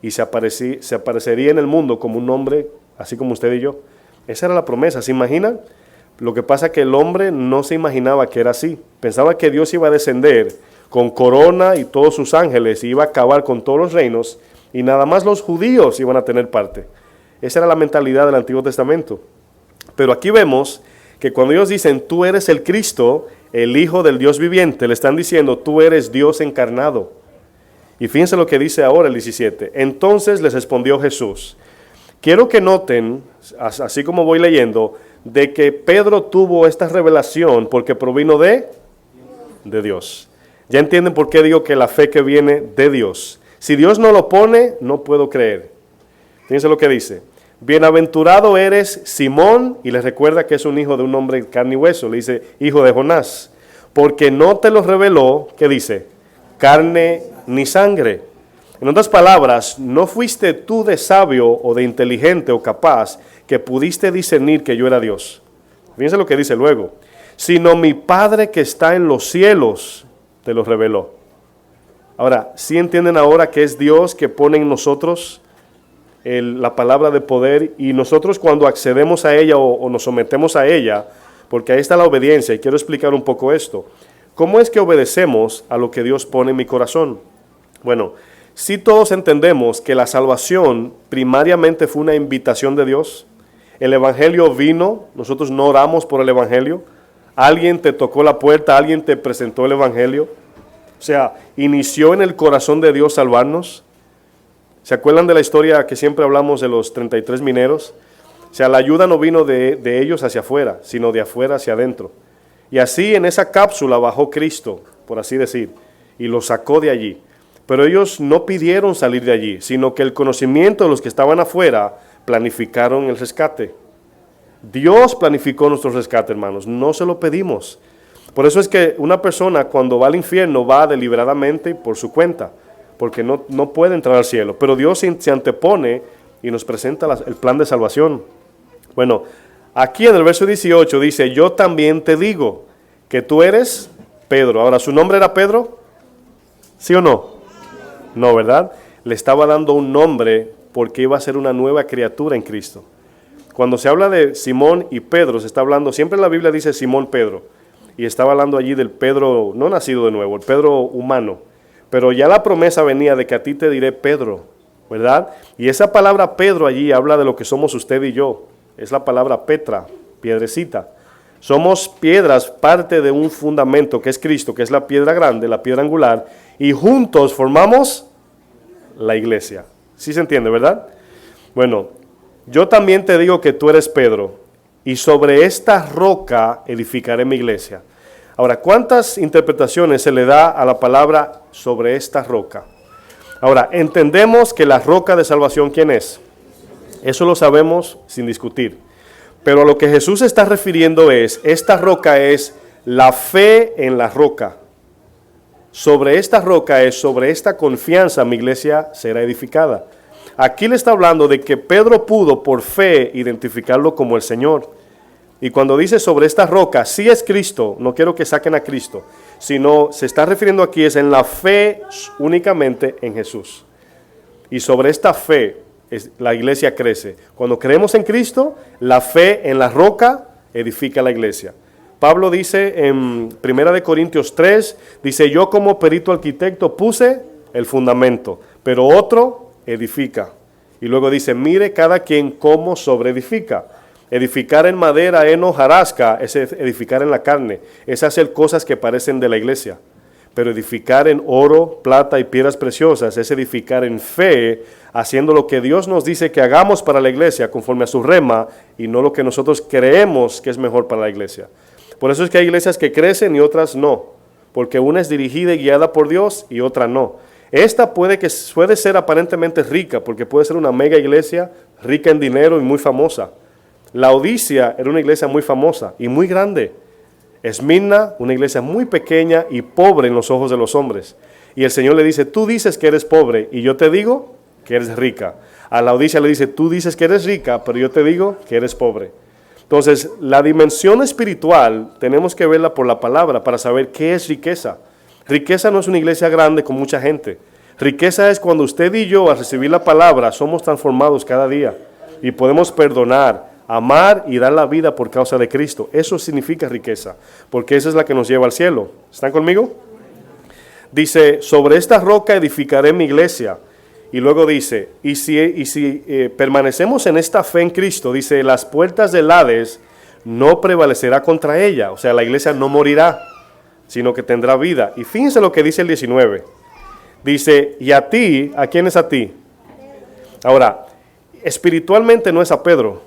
y se aparecería en el mundo como un hombre, así como usted y yo. Esa era la promesa, ¿se imaginan? Lo que pasa es que el hombre no se imaginaba que era así. Pensaba que Dios iba a descender con corona y todos sus ángeles y iba a acabar con todos los reinos y nada más los judíos iban a tener parte. Esa era la mentalidad del Antiguo Testamento. Pero aquí vemos que cuando ellos dicen, tú eres el Cristo, el Hijo del Dios viviente, le están diciendo, tú eres Dios encarnado. Y fíjense lo que dice ahora el 17. Entonces les respondió Jesús. Quiero que noten, así como voy leyendo, de que Pedro tuvo esta revelación porque provino de Dios. Ya entienden por qué digo que la fe que viene de Dios. Si Dios no lo pone, no puedo creer. Fíjense lo que dice. Bienaventurado eres Simón, y les recuerda que es un hijo de un hombre de carne y hueso, le dice hijo de Jonás, porque no te lo reveló, ¿qué dice? Carne ni sangre. En otras palabras, no fuiste tú de sabio o de inteligente o capaz que pudiste discernir que yo era Dios. Fíjense lo que dice luego, sino mi Padre que está en los cielos te lo reveló. Ahora, ¿sí entienden ahora que es Dios que pone en nosotros la palabra de poder, y nosotros cuando accedemos a ella o nos sometemos a ella, porque ahí está la obediencia, y quiero explicar un poco esto. ¿Cómo es que obedecemos a lo que Dios pone en mi corazón? Bueno, si todos entendemos que la salvación primariamente fue una invitación de Dios, el Evangelio vino, nosotros no oramos por el Evangelio, alguien te tocó la puerta, alguien te presentó el Evangelio, o sea, inició en el corazón de Dios salvarnos. ¿Se acuerdan de la historia que siempre hablamos de los 33 mineros? O sea, la ayuda no vino de ellos hacia afuera, sino de afuera hacia adentro. Y así en esa cápsula bajó Cristo, por así decir, y los sacó de allí. Pero ellos no pidieron salir de allí, sino que el conocimiento de los que estaban afuera planificaron el rescate. Dios planificó nuestro rescate, hermanos, no se lo pedimos. Por eso es que una persona cuando va al infierno va deliberadamente y por su cuenta, porque no puede entrar al cielo. Pero Dios se antepone y nos presenta el plan de salvación. Bueno, aquí en el verso 18 dice, yo también te digo que tú eres Pedro. Ahora, ¿su nombre era Pedro? ¿Sí o no? No, ¿verdad? Le estaba dando un nombre porque iba a ser una nueva criatura en Cristo. Cuando se habla de Simón y Pedro, se está hablando, siempre en la Biblia dice Simón Pedro, y estaba hablando allí del Pedro no nacido de nuevo, el Pedro humano. Pero ya la promesa venía de que a ti te diré Pedro, ¿verdad? Y esa palabra Pedro allí habla de lo que somos usted y yo. Es la palabra Petra, piedrecita. Somos piedras, parte de un fundamento que es Cristo, que es la piedra grande, la piedra angular, y juntos formamos la iglesia. ¿Sí se entiende, verdad? Bueno, yo también te digo que tú eres Pedro, y sobre esta roca edificaré mi iglesia. Ahora, ¿cuántas interpretaciones se le da a la palabra sobre esta roca? Ahora, entendemos que la roca de salvación, ¿quién es? Eso lo sabemos sin discutir. Pero a lo que Jesús se está refiriendo es, esta roca es la fe en la roca. Sobre esta roca es, sobre esta confianza mi iglesia será edificada. Aquí le está hablando de que Pedro pudo por fe identificarlo como el Señor. Y cuando dice sobre esta roca, sí es Cristo, no quiero que saquen a Cristo, sino se está refiriendo aquí es en la fe únicamente en Jesús. Y sobre esta fe la iglesia crece. Cuando creemos en Cristo, la fe en la roca edifica la iglesia. Pablo dice en 1 Corintios 3, dice, yo como perito arquitecto puse el fundamento, pero otro edifica. Y luego dice, mire cada quien cómo sobreedifica. Edificar en madera, heno, hojarasca, es edificar en la carne, es hacer cosas que parecen de la iglesia. Pero edificar en oro, plata y piedras preciosas es edificar en fe, haciendo lo que Dios nos dice que hagamos para la iglesia conforme a su rema y no lo que nosotros creemos que es mejor para la iglesia. Por eso es que hay iglesias que crecen y otras no, porque una es dirigida y guiada por Dios y otra no. Esta puede ser aparentemente rica, porque puede ser una mega iglesia rica en dinero y muy famosa. Laodicea era una iglesia muy famosa y muy grande. Esmirna, una iglesia muy pequeña y pobre en los ojos de los hombres. Y el Señor le dice, tú dices que eres pobre y yo te digo que eres rica. A Laodicea le dice, tú dices que eres rica, pero yo te digo que eres pobre. Entonces, la dimensión espiritual tenemos que verla por la palabra para saber qué es riqueza. Riqueza no es una iglesia grande con mucha gente. Riqueza es cuando usted y yo, al recibir la palabra, somos transformados cada día y podemos perdonar, Amar y dar la vida por causa de Cristo. Eso significa riqueza, porque esa es la que nos lleva al cielo. ¿Están conmigo? Dice, sobre esta roca edificaré mi iglesia. Y luego dice, y si permanecemos en esta fe en Cristo, dice, las puertas del Hades no prevalecerá contra ella. O sea, la iglesia no morirá, sino que tendrá vida. Y fíjense lo que dice el 19. Dice, y a ti, ¿a quién es a ti? Ahora, espiritualmente no es a Pedro.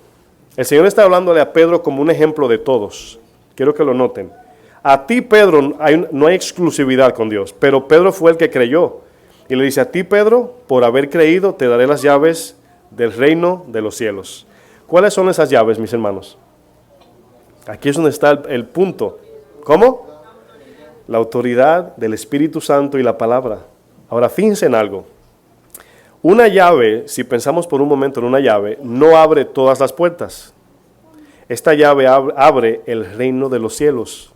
El Señor está hablándole a Pedro como un ejemplo de todos. Quiero que lo noten. A ti, Pedro, no hay exclusividad con Dios, pero Pedro fue el que creyó. Y le dice, a ti, Pedro, por haber creído, te daré las llaves del reino de los cielos. ¿Cuáles son esas llaves, mis hermanos? Aquí es donde está el punto. ¿Cómo? La autoridad del Espíritu Santo y la palabra. Ahora, fíjense en algo. Una llave, si pensamos por un momento en una llave, no abre todas las puertas. Esta llave abre el reino de los cielos.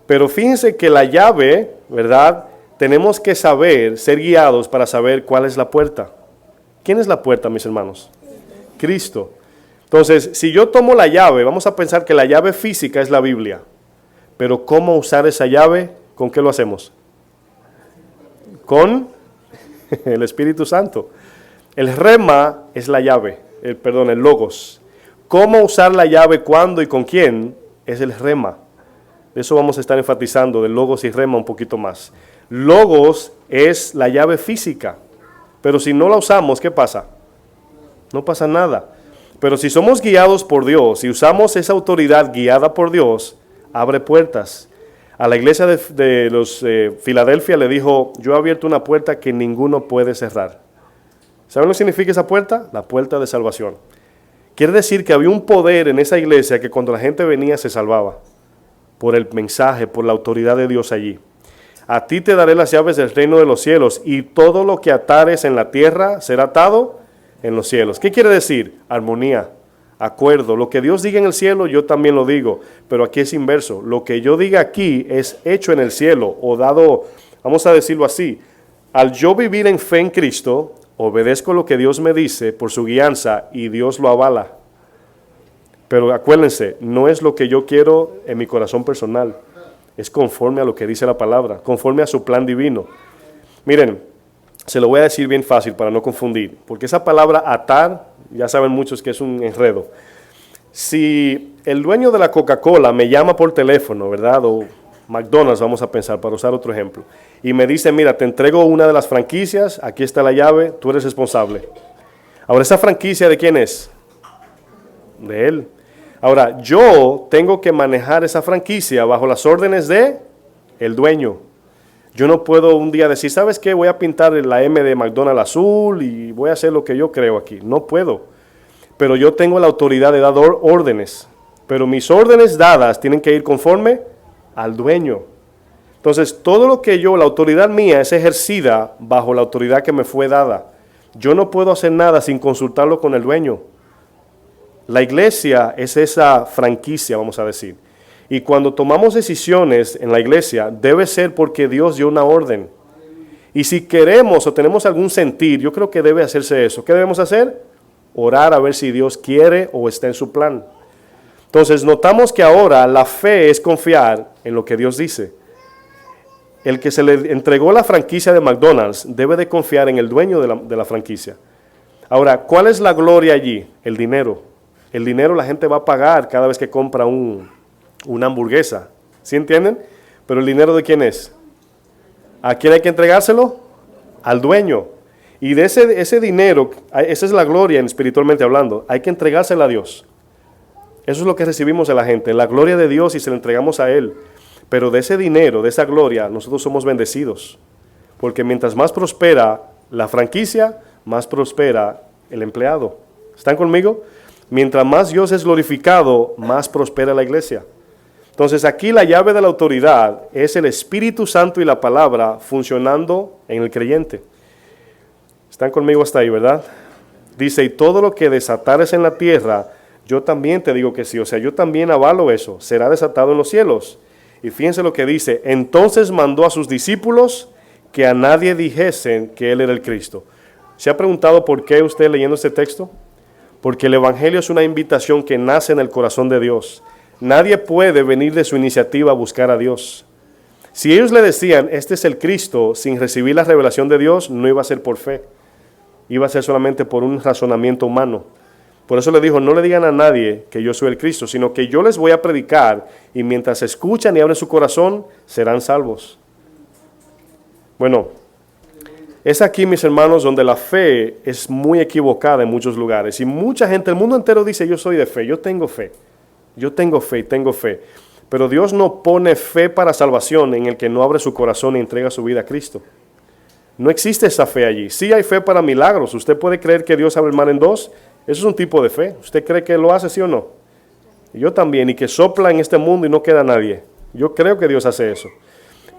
Pero fíjense que la llave, ¿verdad? Tenemos que saber, ser guiados para saber cuál es la puerta. ¿Quién es la puerta, mis hermanos? Cristo. Entonces, si yo tomo la llave, vamos a pensar que la llave física es la Biblia. Pero ¿cómo usar esa llave? ¿Con qué lo hacemos? Con el Espíritu Santo. El rema es la llave, el logos. ¿Cómo usar la llave, cuándo y con quién? Es el rema. De eso vamos a estar enfatizando, de logos y rema un poquito más. Logos es la llave física, pero si no la usamos, ¿qué pasa? No pasa nada. Pero si somos guiados por Dios y usamos esa autoridad guiada por Dios, abre puertas. A la iglesia de los Filadelfia le dijo, yo he abierto una puerta que ninguno puede cerrar. ¿Saben lo que significa esa puerta? La puerta de salvación. Quiere decir que había un poder en esa iglesia que cuando la gente venía se salvaba. Por el mensaje, por la autoridad de Dios allí. A ti te daré las llaves del reino de los cielos, y todo lo que atares en la tierra será atado en los cielos. ¿Qué quiere decir? Armonía, acuerdo. Lo que Dios diga en el cielo, yo también lo digo, pero aquí es inverso. Lo que yo diga aquí es hecho en el cielo, o dado, vamos a decirlo así, al yo vivir en fe en Cristo, obedezco lo que Dios me dice por su guianza, y Dios lo avala. Pero acuérdense, no es lo que yo quiero en mi corazón personal. Es conforme a lo que dice la palabra, conforme a su plan divino. Miren, se lo voy a decir bien fácil para no confundir, porque esa palabra atar, ya saben muchos que es un enredo. Si el dueño de la Coca-Cola me llama por teléfono, ¿verdad? O McDonald's, vamos a pensar, para usar otro ejemplo, y me dice, mira, te entrego una de las franquicias, aquí está la llave, tú eres responsable. Ahora, ¿esa franquicia de quién es? De él. Ahora, yo tengo que manejar esa franquicia bajo las órdenes de el dueño. Yo no puedo un día decir, ¿sabes qué? Voy a pintar la M de McDonald's azul y voy a hacer lo que yo creo aquí. No puedo. Pero yo tengo la autoridad de dar órdenes. Pero mis órdenes dadas tienen que ir conforme al dueño. Entonces, todo lo que la autoridad mía es ejercida bajo la autoridad que me fue dada. Yo no puedo hacer nada sin consultarlo con el dueño. La iglesia es esa franquicia, vamos a decir. Y cuando tomamos decisiones en la iglesia, debe ser porque Dios dio una orden. Y si queremos o tenemos algún sentir, yo creo que debe hacerse eso. ¿Qué debemos hacer? Orar a ver si Dios quiere o está en su plan. Entonces notamos que ahora la fe es confiar en lo que Dios dice. El que se le entregó la franquicia de McDonald's debe de confiar en el dueño de la franquicia. Ahora, ¿cuál es la gloria allí? El dinero. El dinero la gente va a pagar cada vez que compra una hamburguesa. ¿Sí entienden? Pero el dinero ¿de quién es? ¿A quién hay que entregárselo? Al dueño. Y de ese dinero, esa es la gloria espiritualmente hablando, hay que entregársela a Dios. Eso es lo que recibimos de la gente, la gloria de Dios y se la entregamos a Él. Pero de ese dinero, de esa gloria, nosotros somos bendecidos. Porque mientras más prospera la franquicia, más prospera el empleado. ¿Están conmigo? Mientras más Dios es glorificado, más prospera la iglesia. Entonces aquí la llave de la autoridad es el Espíritu Santo y la palabra funcionando en el creyente. ¿Están conmigo hasta ahí, verdad? Dice, y todo lo que desatares en la tierra, yo también te digo que sí. O sea, yo también avalo eso. Será desatado en los cielos. Y fíjense lo que dice. Entonces mandó a sus discípulos que a nadie dijesen que Él era el Cristo. ¿Se ha preguntado por qué usted leyendo este texto? porque el Evangelio es una invitación que nace en el corazón de Dios. Nadie puede venir de su iniciativa a buscar a Dios. Si ellos le decían, este es el Cristo, sin recibir la revelación de Dios, no iba a ser por fe. Iba a ser solamente por un razonamiento humano. Por eso le dijo, no le digan a nadie que yo soy el Cristo, sino que yo les voy a predicar y mientras escuchan y abren su corazón, serán salvos. Bueno, es aquí, mis hermanos, donde la fe es muy equivocada en muchos lugares. Y mucha gente, el mundo entero dice, yo soy de fe, yo tengo fe. Yo tengo fe, tengo fe. Pero Dios no pone fe para salvación en el que no abre su corazón y entrega su vida a Cristo. No existe esa fe allí. Sí hay fe para milagros. ¿Usted puede creer que Dios abre el mar en dos? Eso es un tipo de fe. ¿Usted cree que lo hace, sí o no? Yo también, y que sopla en este mundo y no queda nadie. Yo creo que Dios hace eso.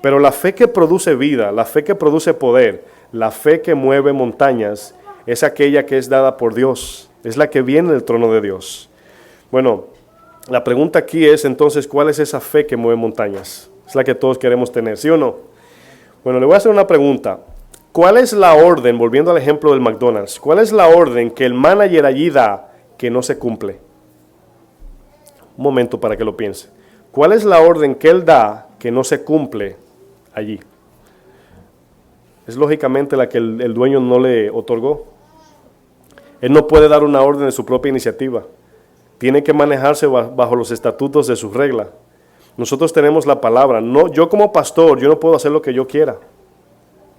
Pero la fe que produce vida, la fe que produce poder, la fe que mueve montañas, es aquella que es dada por Dios. Es la que viene del trono de Dios. Bueno, la pregunta aquí es entonces, ¿cuál es esa fe que mueve montañas? Es la que todos queremos tener, ¿sí o no? Bueno, le voy a hacer una pregunta. ¿Cuál es la orden, volviendo al ejemplo del McDonald's, cuál es la orden que el manager allí da que no se cumple? Un momento para que lo piense. ¿Cuál es la orden que él da que no se cumple allí? Es lógicamente la que el dueño no le otorgó. Él no puede dar una orden de su propia iniciativa. Tiene que manejarse bajo los estatutos de su regla. Nosotros tenemos la palabra. No, yo como pastor, yo no puedo hacer lo que yo quiera.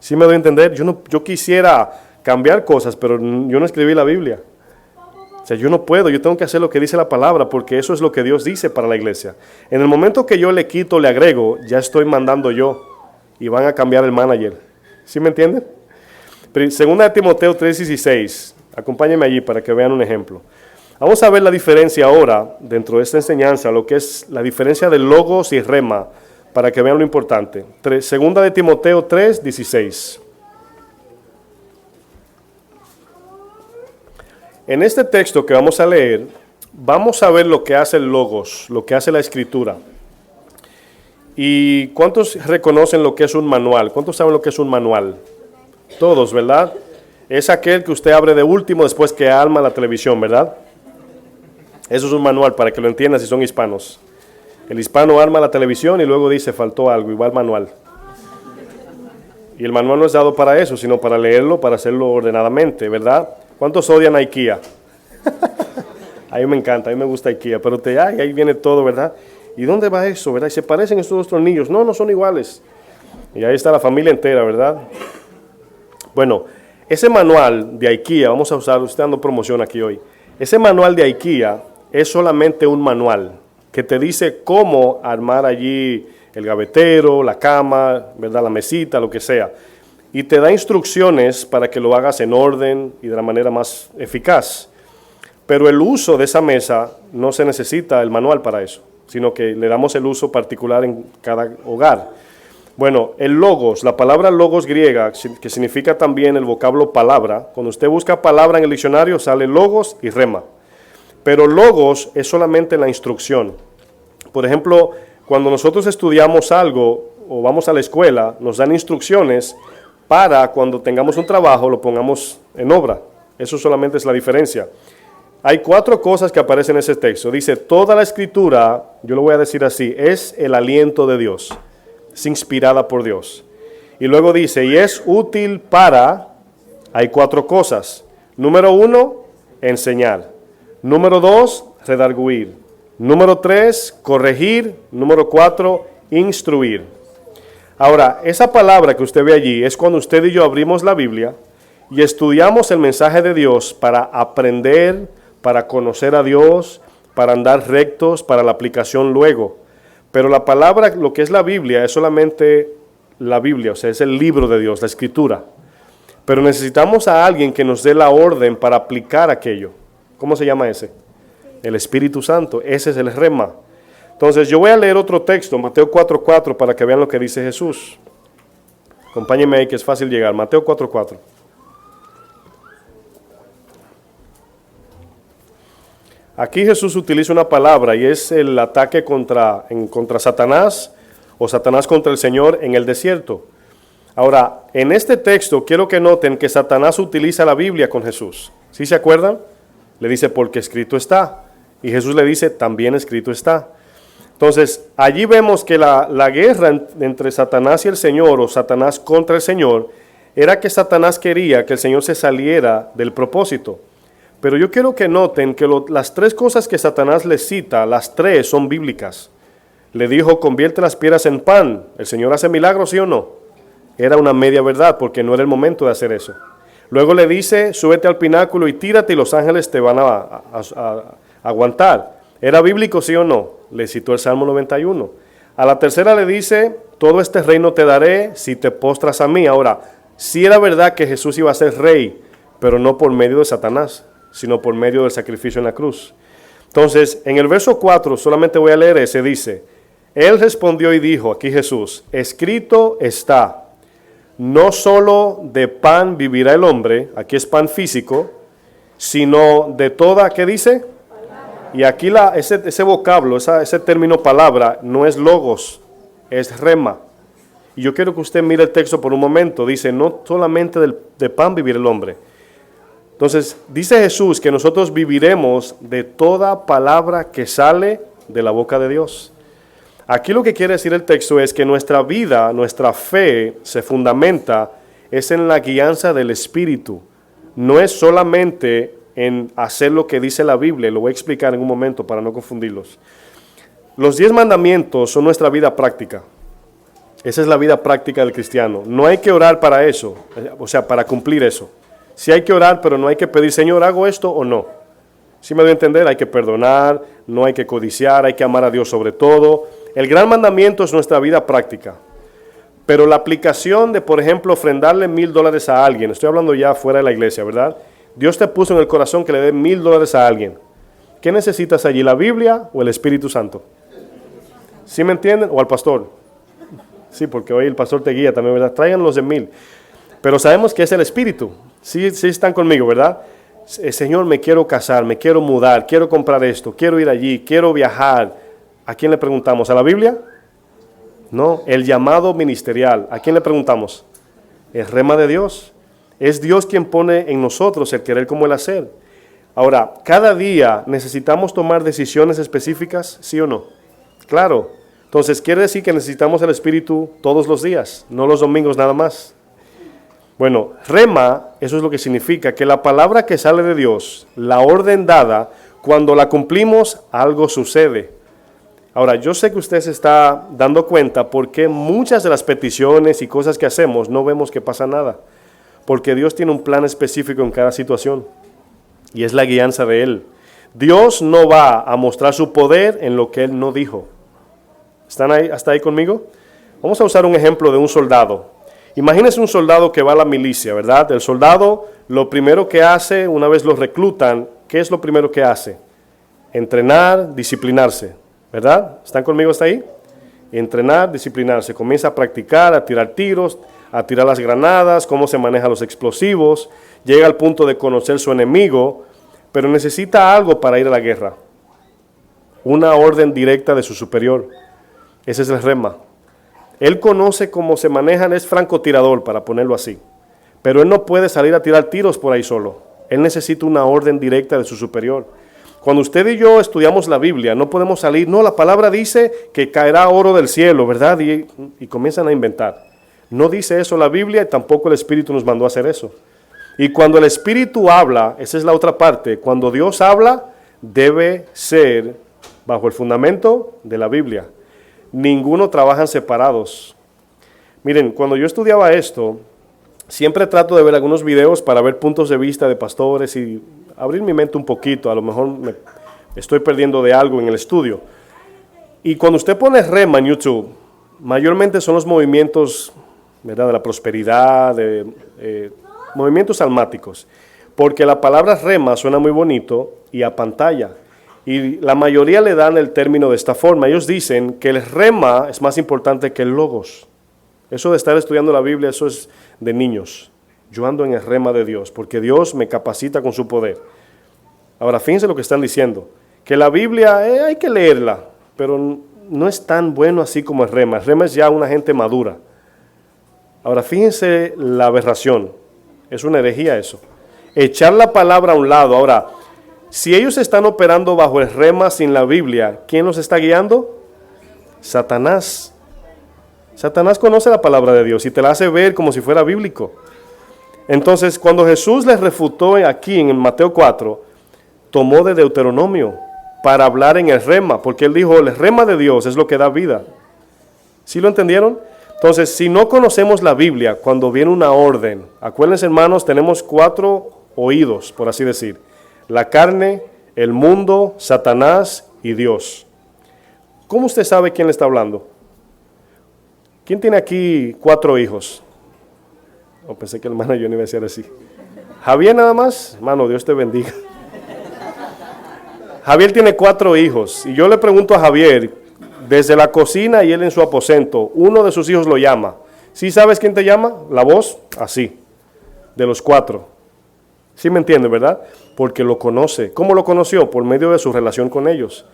¿Sí me doy a entender? Yo quisiera cambiar cosas, pero yo no escribí la Biblia. O sea, yo no puedo, yo tengo que hacer lo que dice la palabra, porque eso es lo que Dios dice para la iglesia. En el momento que yo le quito, le agrego, ya estoy mandando yo, y van a cambiar el manager. ¿Sí me entienden? Segunda de Timoteo 3:16, acompáñenme allí para que vean un ejemplo. Vamos a ver la diferencia ahora, dentro de esta enseñanza, lo que es la diferencia de logos y rema, para que vean lo importante. Segunda de Timoteo 3:16. En este texto que vamos a leer, vamos a ver lo que hace el logos, lo que hace la escritura. ¿Y cuántos reconocen lo que es un manual? ¿Cuántos saben lo que es un manual? Todos, ¿verdad? Es aquel que usted abre de último después que arma la televisión, ¿verdad? Eso es un manual, para que lo entiendan si son hispanos. El hispano arma la televisión y luego dice, faltó algo, igual manual. Y el manual no es dado para eso, sino para leerlo, para hacerlo ordenadamente, ¿verdad? ¿Cuántos odian a IKEA? A mí me encanta, a mí me gusta IKEA, pero ahí viene todo, ¿verdad? ¿Y dónde va eso, verdad? Y se parecen estos dos tornillos. No, no son iguales. Y ahí está la familia entera, ¿verdad? Bueno, ese manual de IKEA, vamos a usar, usted dando promoción aquí hoy. Ese manual de IKEA es solamente un manual que te dice cómo armar allí el gavetero, la cama, ¿verdad? La mesita, lo que sea. Y te da instrucciones para que lo hagas en orden y de la manera más eficaz. Pero el uso de esa mesa no se necesita el manual para eso, sino que le damos el uso particular en cada hogar. Bueno, el logos, la palabra logos griega, que significa también el vocablo palabra, cuando usted busca palabra en el diccionario sale logos y rema. Pero logos es solamente la instrucción. Por ejemplo, cuando nosotros estudiamos algo o vamos a la escuela, nos dan instrucciones para cuando tengamos un trabajo lo pongamos en obra. Eso solamente es la diferencia. Hay 4 cosas que aparecen en ese texto. Dice, toda la escritura, yo lo voy a decir así, es el aliento de Dios. Es inspirada por Dios. Y luego dice, y es útil para, hay 4 cosas. Número 1, enseñar. Número 2, redarguir. Número 3, corregir. Número 4, instruir. Ahora, esa palabra que usted ve allí es cuando usted y yo abrimos la Biblia y estudiamos el mensaje de Dios para aprender, para conocer a Dios, para andar rectos, para la aplicación luego. Pero la palabra, lo que es la Biblia, es solamente la Biblia, o sea, es el libro de Dios, la Escritura. Pero necesitamos a alguien que nos dé la orden para aplicar aquello. ¿Cómo se llama ese? El Espíritu Santo. Ese es el rema. Entonces yo voy a leer otro texto, Mateo 4:4, para que vean lo que dice Jesús. Acompáñenme ahí que es fácil llegar. Mateo 4:4. Aquí Jesús utiliza una palabra y es el ataque contra Satanás o Satanás contra el Señor en el desierto. Ahora, en este texto quiero que noten que Satanás utiliza la Biblia con Jesús. ¿Sí se acuerdan? Le dice, porque escrito está. Y Jesús le dice, también escrito está. Entonces, allí vemos que la guerra entre Satanás y el Señor, o Satanás contra el Señor, era que Satanás quería que el Señor se saliera del propósito. Pero yo quiero que noten que las tres cosas que Satanás le cita, las tres son bíblicas. Le dijo, convierte las piedras en pan. ¿El Señor hace milagros, sí o no? Era una media verdad, porque no era el momento de hacer eso. Luego le dice, súbete al pináculo y tírate y los ángeles te van a aguantar. ¿Era bíblico, sí o no? Le citó el Salmo 91. A la tercera le dice, todo este reino te daré si te postras a mí. Ahora, sí era verdad que Jesús iba a ser rey, pero no por medio de Satanás, sino por medio del sacrificio en la cruz. Entonces, en el verso 4, solamente voy a leer ese, dice, Él respondió y dijo, aquí Jesús, escrito está, no solo de pan vivirá el hombre, aquí es pan físico, sino de toda, ¿qué dice? Y aquí ese vocablo, ese término palabra, no es logos, es rema. Y yo quiero que usted mire el texto por un momento, dice, no solamente de pan vivirá el hombre. Entonces, dice Jesús que nosotros viviremos de toda palabra que sale de la boca de Dios. Aquí lo que quiere decir el texto es que nuestra vida, nuestra fe se fundamenta es en la guianza del Espíritu. No es solamente en hacer lo que dice la Biblia, lo voy a explicar en un momento para no confundirlos. Los 10 mandamientos son nuestra vida práctica. Esa es la vida práctica del cristiano. No hay que orar para eso, o sea, para cumplir eso. Sí hay que orar, pero no hay que pedir, Señor, ¿hago esto o no? ¿Sí me doy a entender? Hay que perdonar, no hay que codiciar, hay que amar a Dios sobre todo. El gran mandamiento es nuestra vida práctica. Pero la aplicación de, por ejemplo, ofrendarle $1,000 a alguien, estoy hablando ya fuera de la iglesia, ¿verdad? Dios te puso en el corazón que le dé $1,000 a alguien. ¿Qué necesitas allí, la Biblia o el Espíritu Santo? ¿Sí me entienden? ¿O al pastor? Sí, porque hoy el pastor te guía también, ¿verdad? Traigan los de 1,000. Pero sabemos que es el Espíritu. Sí están conmigo, ¿verdad? Señor, me quiero casar, me quiero mudar, quiero comprar esto, quiero ir allí, quiero viajar. ¿A quién le preguntamos? ¿A la Biblia? No, el llamado ministerial. ¿A quién le preguntamos? El rema de Dios. Es Dios quien pone en nosotros el querer como el hacer. Ahora, cada día necesitamos tomar decisiones específicas, ¿sí o no? Claro. Entonces, quiere decir que necesitamos el Espíritu todos los días, no los domingos nada más. Bueno, rema, eso es lo que significa, que la palabra que sale de Dios, la orden dada, cuando la cumplimos, algo sucede. Ahora, yo sé que usted se está dando cuenta porque muchas de las peticiones y cosas que hacemos no vemos que pasa nada. Porque Dios tiene un plan específico en cada situación y es la guianza de Él. Dios no va a mostrar su poder en lo que Él no dijo. ¿Están ahí, hasta ahí conmigo? Vamos a usar un ejemplo de un soldado. Imagínense un soldado que va a la milicia, ¿verdad? El soldado, lo primero que hace, una vez lo reclutan, ¿qué es lo primero que hace? Entrenar, disciplinarse, ¿verdad? ¿Están conmigo hasta ahí? Entrenar, disciplinarse. Comienza a practicar, a tirar tiros, a tirar las granadas, cómo se manejan los explosivos. Llega al punto de conocer su enemigo, pero necesita algo para ir a la guerra. Una orden directa de su superior. Ese es el rema. Él conoce cómo se manejan, es francotirador, para ponerlo así. Pero él no puede salir a tirar tiros por ahí solo. Él necesita una orden directa de su superior. Cuando usted y yo estudiamos la Biblia, no podemos salir, no, la palabra dice que caerá oro del cielo, ¿verdad? Y comienzan a inventar. No dice eso la Biblia y tampoco el Espíritu nos mandó a hacer eso. Y cuando el Espíritu habla, esa es la otra parte, cuando Dios habla, debe ser bajo el fundamento de la Biblia. Ninguno trabajan separados. Miren, cuando yo estudiaba esto, siempre trato de ver algunos videos para ver puntos de vista de pastores y abrir mi mente un poquito. A lo mejor me estoy perdiendo de algo en el estudio. Y cuando usted pone rema en YouTube, mayormente son los movimientos, ¿verdad?, de la prosperidad, de movimientos almáticos. Porque la palabra rema suena muy bonito y a pantalla. Y la mayoría le dan el término de esta forma. Ellos dicen que el rema es más importante que el logos. Eso de estar estudiando la Biblia, eso es de niños. Yo ando en el rema de Dios, porque Dios me capacita con su poder. Ahora, fíjense lo que están diciendo. Que la Biblia hay que leerla, pero no es tan bueno así como el rema. El rema es ya una gente madura. Ahora, fíjense la aberración. Es una herejía eso. Echar la palabra a un lado. Ahora, Si ellos están operando bajo el rema sin la Biblia, ¿quién los está guiando? Satanás. Satanás conoce la palabra de Dios y te la hace ver como si fuera bíblico. Entonces, cuando Jesús les refutó aquí en Mateo 4, tomó de Deuteronomio para hablar en el rema, porque él dijo, el rema de Dios es lo que da vida. ¿Sí lo entendieron? Entonces, si no conocemos la Biblia, cuando viene una orden, acuérdense hermanos, tenemos 4 oídos, por así decir. La carne, el mundo, Satanás y Dios. ¿Cómo usted sabe quién le está hablando? ¿Quién tiene aquí 4 hijos? Oh, pensé que el hermano yo no iba a decir así. Javier nada más, hermano, Dios te bendiga. Javier tiene 4 hijos y yo le pregunto a Javier, desde la cocina y él en su aposento, uno de sus hijos lo llama. ¿Sí sabes quién te llama? La voz, así, de los 4. ¿Sí me entiende, verdad? Porque lo conoce. ¿Cómo lo conoció? Por medio de su relación con ellos.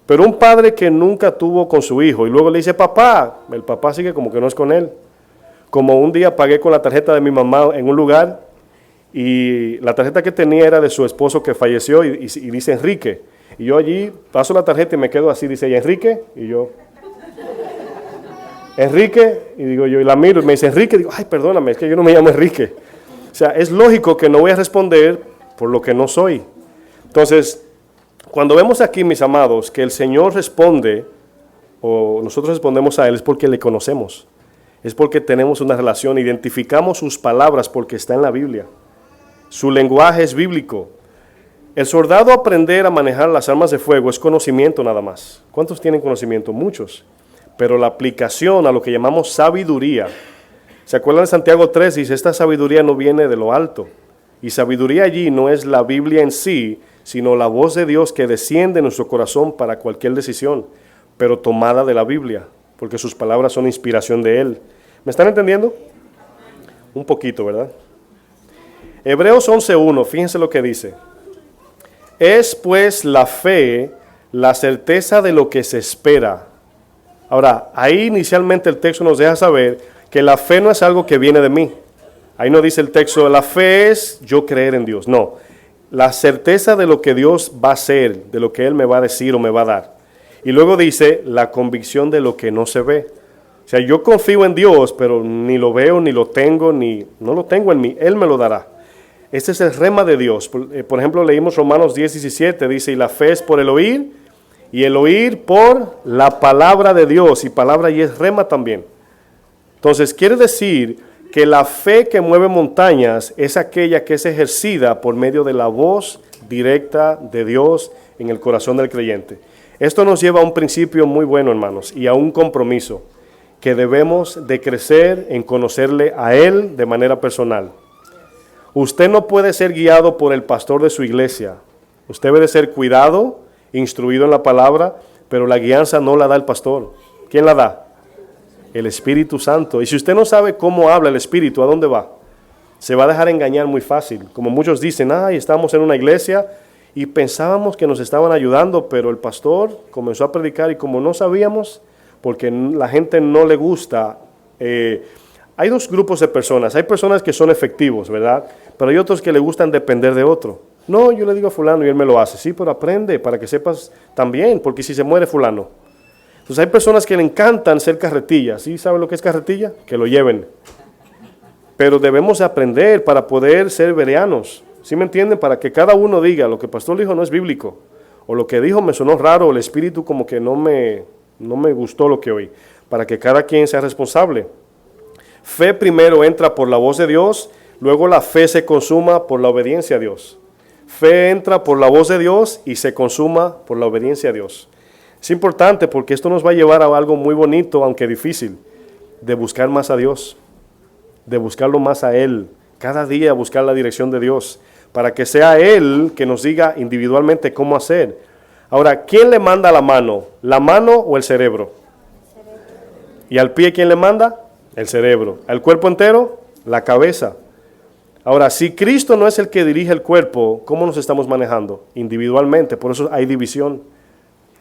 Pero un padre que nunca tuvo con su hijo y luego le dice, papá, el papá sigue como que no es con él. Como un día pagué con la tarjeta de mi mamá en un lugar y la tarjeta que tenía era de su esposo que falleció y dice Enrique. Y yo allí paso la tarjeta y me quedo así, dice, ¿y Enrique? Y yo, Enrique, y digo yo, y la miro y me dice Enrique, digo, ay, perdóname, es que yo no me llamo Enrique. O sea, es lógico que no voy a responder por lo que no soy. Entonces, cuando vemos aquí, mis amados, que el Señor responde, o nosotros respondemos a Él, es porque le conocemos. Es porque tenemos una relación, identificamos sus palabras porque está en la Biblia. Su lenguaje es bíblico. El soldado aprender a manejar las armas de fuego es conocimiento nada más. ¿Cuántos tienen conocimiento? Muchos. Pero la aplicación a lo que llamamos sabiduría. ¿Se acuerdan de Santiago 3? Dice, esta sabiduría no viene de lo alto. Y sabiduría allí no es la Biblia en sí, sino la voz de Dios que desciende en nuestro corazón para cualquier decisión, pero tomada de la Biblia, porque sus palabras son inspiración de Él. ¿Me están entendiendo? Un poquito, ¿verdad? Hebreos 11:1, fíjense lo que dice. Es pues la fe, la certeza de lo que se espera. Ahora, ahí inicialmente el texto nos deja saber que la fe no es algo que viene de mí. Ahí no dice el texto, la fe es yo creer en Dios. No, la certeza de lo que Dios va a hacer, de lo que Él me va a decir o me va a dar. Y luego dice, la convicción de lo que no se ve. O sea, yo confío en Dios, pero ni lo veo, ni lo tengo, ni no lo tengo en mí. Él me lo dará. Este es el rema de Dios. Por ejemplo, leímos Romanos 10:17, dice, y la fe es por el oír, y el oír por la palabra de Dios, y palabra y es rema también. Entonces, quiere decir que la fe que mueve montañas es aquella que es ejercida por medio de la voz directa de Dios en el corazón del creyente. Esto nos lleva a un principio muy bueno, hermanos, y a un compromiso, que debemos de crecer en conocerle a Él de manera personal. Usted no puede ser guiado por el pastor de su iglesia. Usted debe de ser cuidado, instruido en la palabra, pero la guianza no la da el pastor. ¿Quién la da? El Espíritu Santo. Y si usted no sabe cómo habla el Espíritu, ¿a dónde va? Se va a dejar engañar muy fácil. Como muchos dicen, estamos en una iglesia y pensábamos que nos estaban ayudando, pero el pastor comenzó a predicar y como no sabíamos, porque la gente no le gusta. Hay 2 grupos de personas. Hay personas que son efectivos, ¿verdad? Pero hay otros que le gustan depender de otro. No, yo le digo a fulano y él me lo hace. Sí, pero aprende para que sepas también, porque si se muere fulano. Entonces hay personas que le encantan ser carretillas. ¿Sí saben lo que es carretilla? Que lo lleven. Pero debemos aprender para poder ser bereanos. ¿Sí me entienden? Para que cada uno diga, lo que el pastor dijo no es bíblico. O lo que dijo me sonó raro, o el espíritu como que no me gustó lo que oí. Para que cada quien sea responsable. Fe primero entra por la voz de Dios, luego la fe se consuma por la obediencia a Dios. Fe entra por la voz de Dios y se consuma por la obediencia a Dios. Es importante porque esto nos va a llevar a algo muy bonito, aunque difícil, de buscar más a Dios, de buscarlo más a Él, cada día buscar la dirección de Dios, para que sea Él que nos diga individualmente cómo hacer. Ahora, ¿quién le manda la mano o el cerebro? ¿Y al pie quién le manda? El cerebro. ¿Al cuerpo entero? La cabeza. Ahora, si Cristo no es el que dirige el cuerpo, ¿cómo nos estamos manejando? Individualmente, por eso hay división.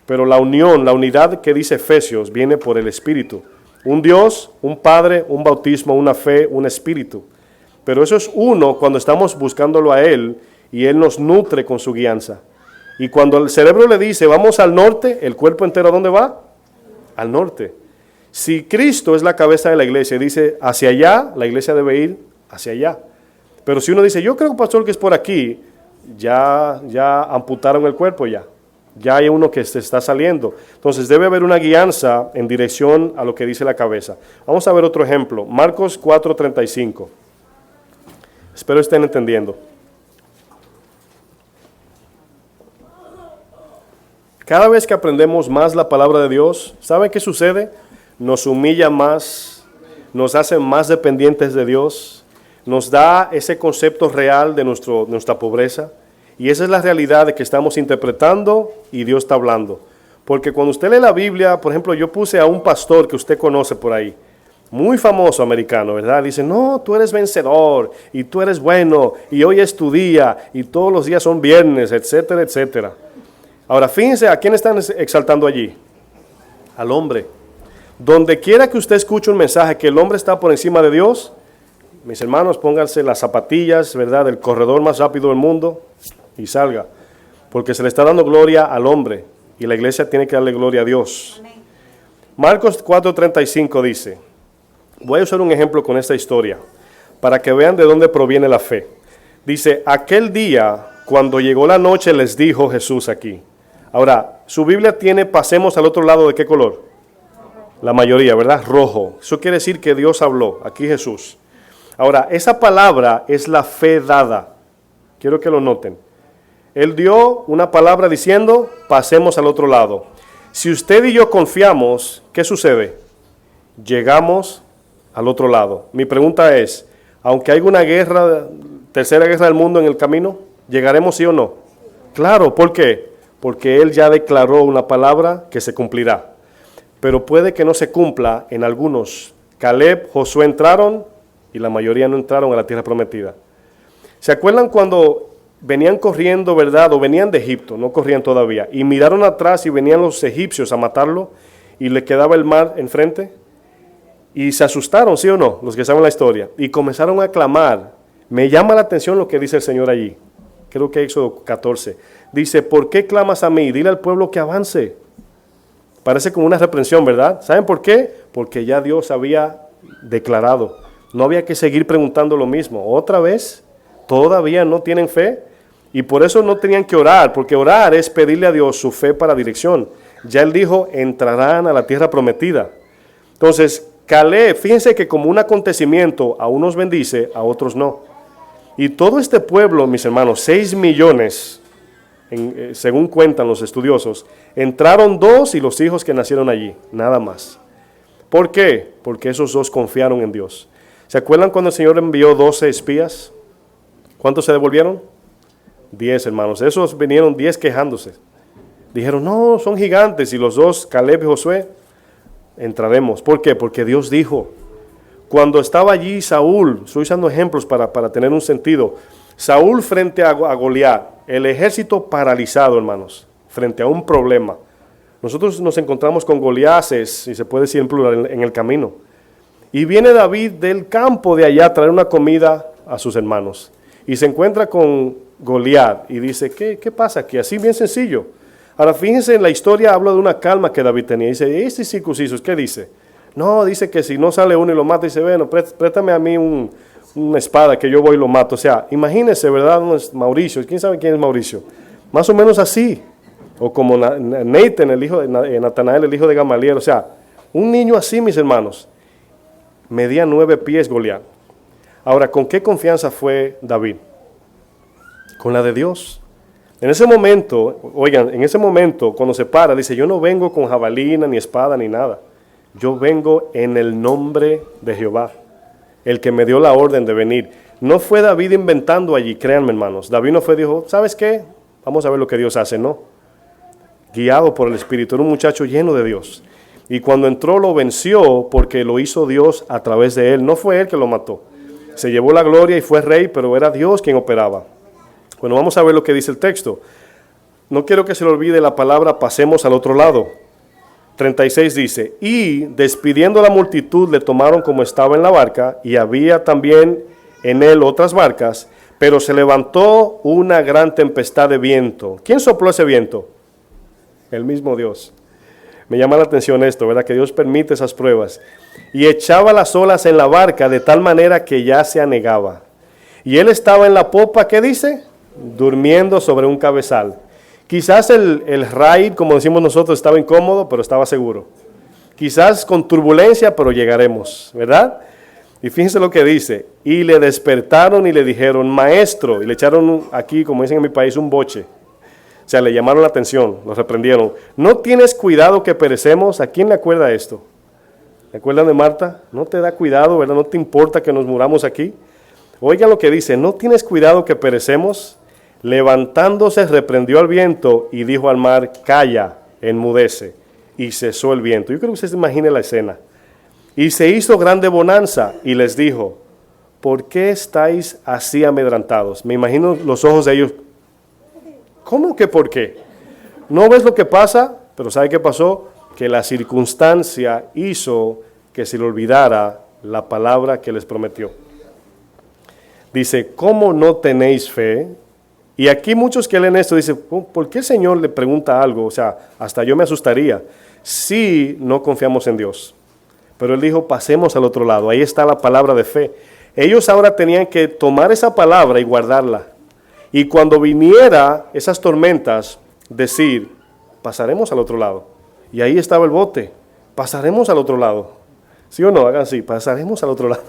Pero la unión, la unidad que dice Efesios, viene por el Espíritu. Un Dios, un Padre, un bautismo, una fe, un Espíritu. Pero eso es uno cuando estamos buscándolo a Él y Él nos nutre con su guianza. Y cuando el cerebro le dice, vamos al norte, el cuerpo entero, ¿a dónde va? Al norte. Si Cristo es la cabeza de la iglesia y dice hacia allá, la iglesia debe ir hacia allá. Pero si uno dice, yo creo, pastor, que es por aquí, ya amputaron el cuerpo ya. Ya hay uno que se está saliendo. Entonces debe haber una guianza en dirección a lo que dice la cabeza. Vamos a ver otro ejemplo. Marcos 4:35. Espero estén entendiendo. Cada vez que aprendemos más la palabra de Dios, ¿saben qué sucede? Nos humilla más, nos hace más dependientes de Dios, nos da ese concepto real de nuestra pobreza. Y esa es la realidad de que estamos interpretando y Dios está hablando. Porque cuando usted lee la Biblia, por ejemplo, yo puse a un pastor que usted conoce por ahí, muy famoso americano, ¿verdad? Dice, no, tú eres vencedor y tú eres bueno y hoy es tu día y todos los días son viernes, etcétera, etcétera. Ahora, fíjense, ¿a quién están exaltando allí? Al hombre. Donde quiera que usted escuche un mensaje que el hombre está por encima de Dios, mis hermanos, pónganse las zapatillas, ¿verdad?, del corredor más rápido del mundo y salga. Porque se le está dando gloria al hombre y la iglesia tiene que darle gloria a Dios. Amén. Marcos 4:35 dice, voy a usar un ejemplo con esta historia para que vean de dónde proviene la fe. Dice, aquel día, cuando llegó la noche, les dijo Jesús aquí. Ahora, su Biblia tiene, pasemos al otro lado, ¿de qué color? La mayoría, ¿verdad? Rojo. Eso quiere decir que Dios habló, aquí Jesús. Ahora, esa palabra es la fe dada. Quiero que lo noten. Él dio una palabra diciendo, pasemos al otro lado. Si usted y yo confiamos, ¿qué sucede? Llegamos al otro lado. Mi pregunta es, aunque haya una guerra, tercera guerra del mundo en el camino, ¿llegaremos sí o no? Claro, ¿por qué? Porque Él ya declaró una palabra que se cumplirá. Pero puede que no se cumpla en algunos. Caleb, Josué entraron y la mayoría no entraron a la tierra prometida. ¿Se acuerdan cuando venían corriendo, verdad? O venían de Egipto, no corrían todavía, y miraron atrás y venían los egipcios a matarlo y le quedaba el mar enfrente? Y se asustaron, ¿sí o no? Los que saben la historia. Y comenzaron a clamar. Me llama la atención lo que dice el Señor allí. Creo que Éxodo 14. Dice, ¿por qué clamas a mí? Dile al pueblo que avance. Parece como una reprensión, ¿verdad? ¿Saben por qué? Porque ya Dios había declarado. No había que seguir preguntando lo mismo. Otra vez, todavía no tienen fe. Y por eso no tenían que orar, porque orar es pedirle a Dios su fe para dirección. Ya Él dijo, entrarán a la tierra prometida. Entonces, Caleb, fíjense que como un acontecimiento, a unos bendice, a otros no. Y todo este pueblo, mis hermanos, 6 millones, según cuentan los estudiosos, entraron 2 y los hijos que nacieron allí, nada más. ¿Por qué? Porque esos 2 confiaron en Dios. ¿Se acuerdan cuando el Señor envió 12 espías? ¿Cuántos se devolvieron? 10, hermanos. Esos vinieron 10 quejándose. Dijeron, no, son gigantes. Y los 2, Caleb y Josué, entraremos. ¿Por qué? Porque Dios dijo. Cuando estaba allí Saúl, estoy usando ejemplos para tener un sentido. Saúl frente a Goliat, el ejército paralizado, hermanos, frente a un problema. Nosotros nos encontramos con Goliases, y se puede decir en plural, en el camino. Y viene David del campo de allá a traer una comida a sus hermanos. Y se encuentra con Goliat y dice, ¿qué pasa aquí? Así bien sencillo. Ahora fíjense, en la historia habla de una calma que David tenía. Dice, ¿estos circuncisos qué dice? No, dice que si no sale uno y lo mata, dice, bueno, préstame a mí una espada que yo voy y lo mato. O sea, imagínense, ¿verdad? Mauricio, ¿quién sabe quién es Mauricio? Más o menos así. O como Nathan, el hijo de Natanael, el hijo de Gamaliel. O sea, un niño así, mis hermanos. Medía 9 pies Goliat. Ahora, ¿con qué confianza fue David? Con la de Dios. En ese momento, oigan, en ese momento, cuando se para, dice, yo no vengo con jabalina, ni espada, ni nada. Yo vengo en el nombre de Jehová, el que me dio la orden de venir. No fue David inventando allí, créanme, hermanos. David no fue, dijo, ¿sabes qué? Vamos a ver lo que Dios hace, no. Guiado por el Espíritu, era un muchacho lleno de Dios. Y cuando entró lo venció porque lo hizo Dios a través de él. No fue él que lo mató. Se llevó la gloria y fue rey, pero era Dios quien operaba. Bueno, vamos a ver lo que dice el texto. No quiero que se le olvide la palabra, pasemos al otro lado. 36 dice, y despidiendo a la multitud le tomaron como estaba en la barca, y había también en él otras barcas, Pero se levantó una gran tempestad de viento. ¿Quién sopló ese viento? El mismo Dios. Me llama la atención esto, ¿verdad? Que Dios permite esas pruebas. Y echaba las olas en la barca de tal manera que ya se anegaba. Y él estaba en la popa, ¿qué dice? Durmiendo sobre un cabezal. Quizás el raid, como decimos nosotros, estaba incómodo, pero estaba seguro. Quizás con turbulencia, pero llegaremos, ¿verdad? Y fíjense lo que dice. Y le despertaron y le dijeron, maestro, y le echaron aquí, como dicen en mi país, un boche. O sea, le llamaron la atención, los reprendieron. ¿No tienes cuidado que perecemos? ¿A quién le acuerda esto? ¿Le acuerdan de Marta? ¿No te da cuidado, verdad? ¿No te importa que nos muramos aquí? Oigan lo que dice, ¿no tienes cuidado que perecemos? Levantándose, reprendió al viento y dijo al mar, calla, enmudece. Y cesó el viento. Yo creo que usted se imagine la escena. Y se hizo grande bonanza y les dijo, ¿por qué estáis así amedrantados? Me imagino los ojos de ellos. ¿Cómo que por qué? ¿No ves lo que pasa? Pero ¿sabe qué pasó? Que la circunstancia hizo que se le olvidara la palabra que les prometió. Dice, ¿cómo no tenéis fe? Y aquí muchos que leen esto dicen, ¿por qué el Señor le pregunta algo? O sea, hasta yo me asustaría si no confiamos en Dios. Pero Él dijo, pasemos al otro lado. Ahí está la palabra de fe. Ellos ahora tenían que tomar esa palabra y guardarla. Y cuando viniera esas tormentas, decir, pasaremos al otro lado. Y ahí estaba el bote, pasaremos al otro lado. ¿Sí o no? Hagan así, pasaremos al otro lado.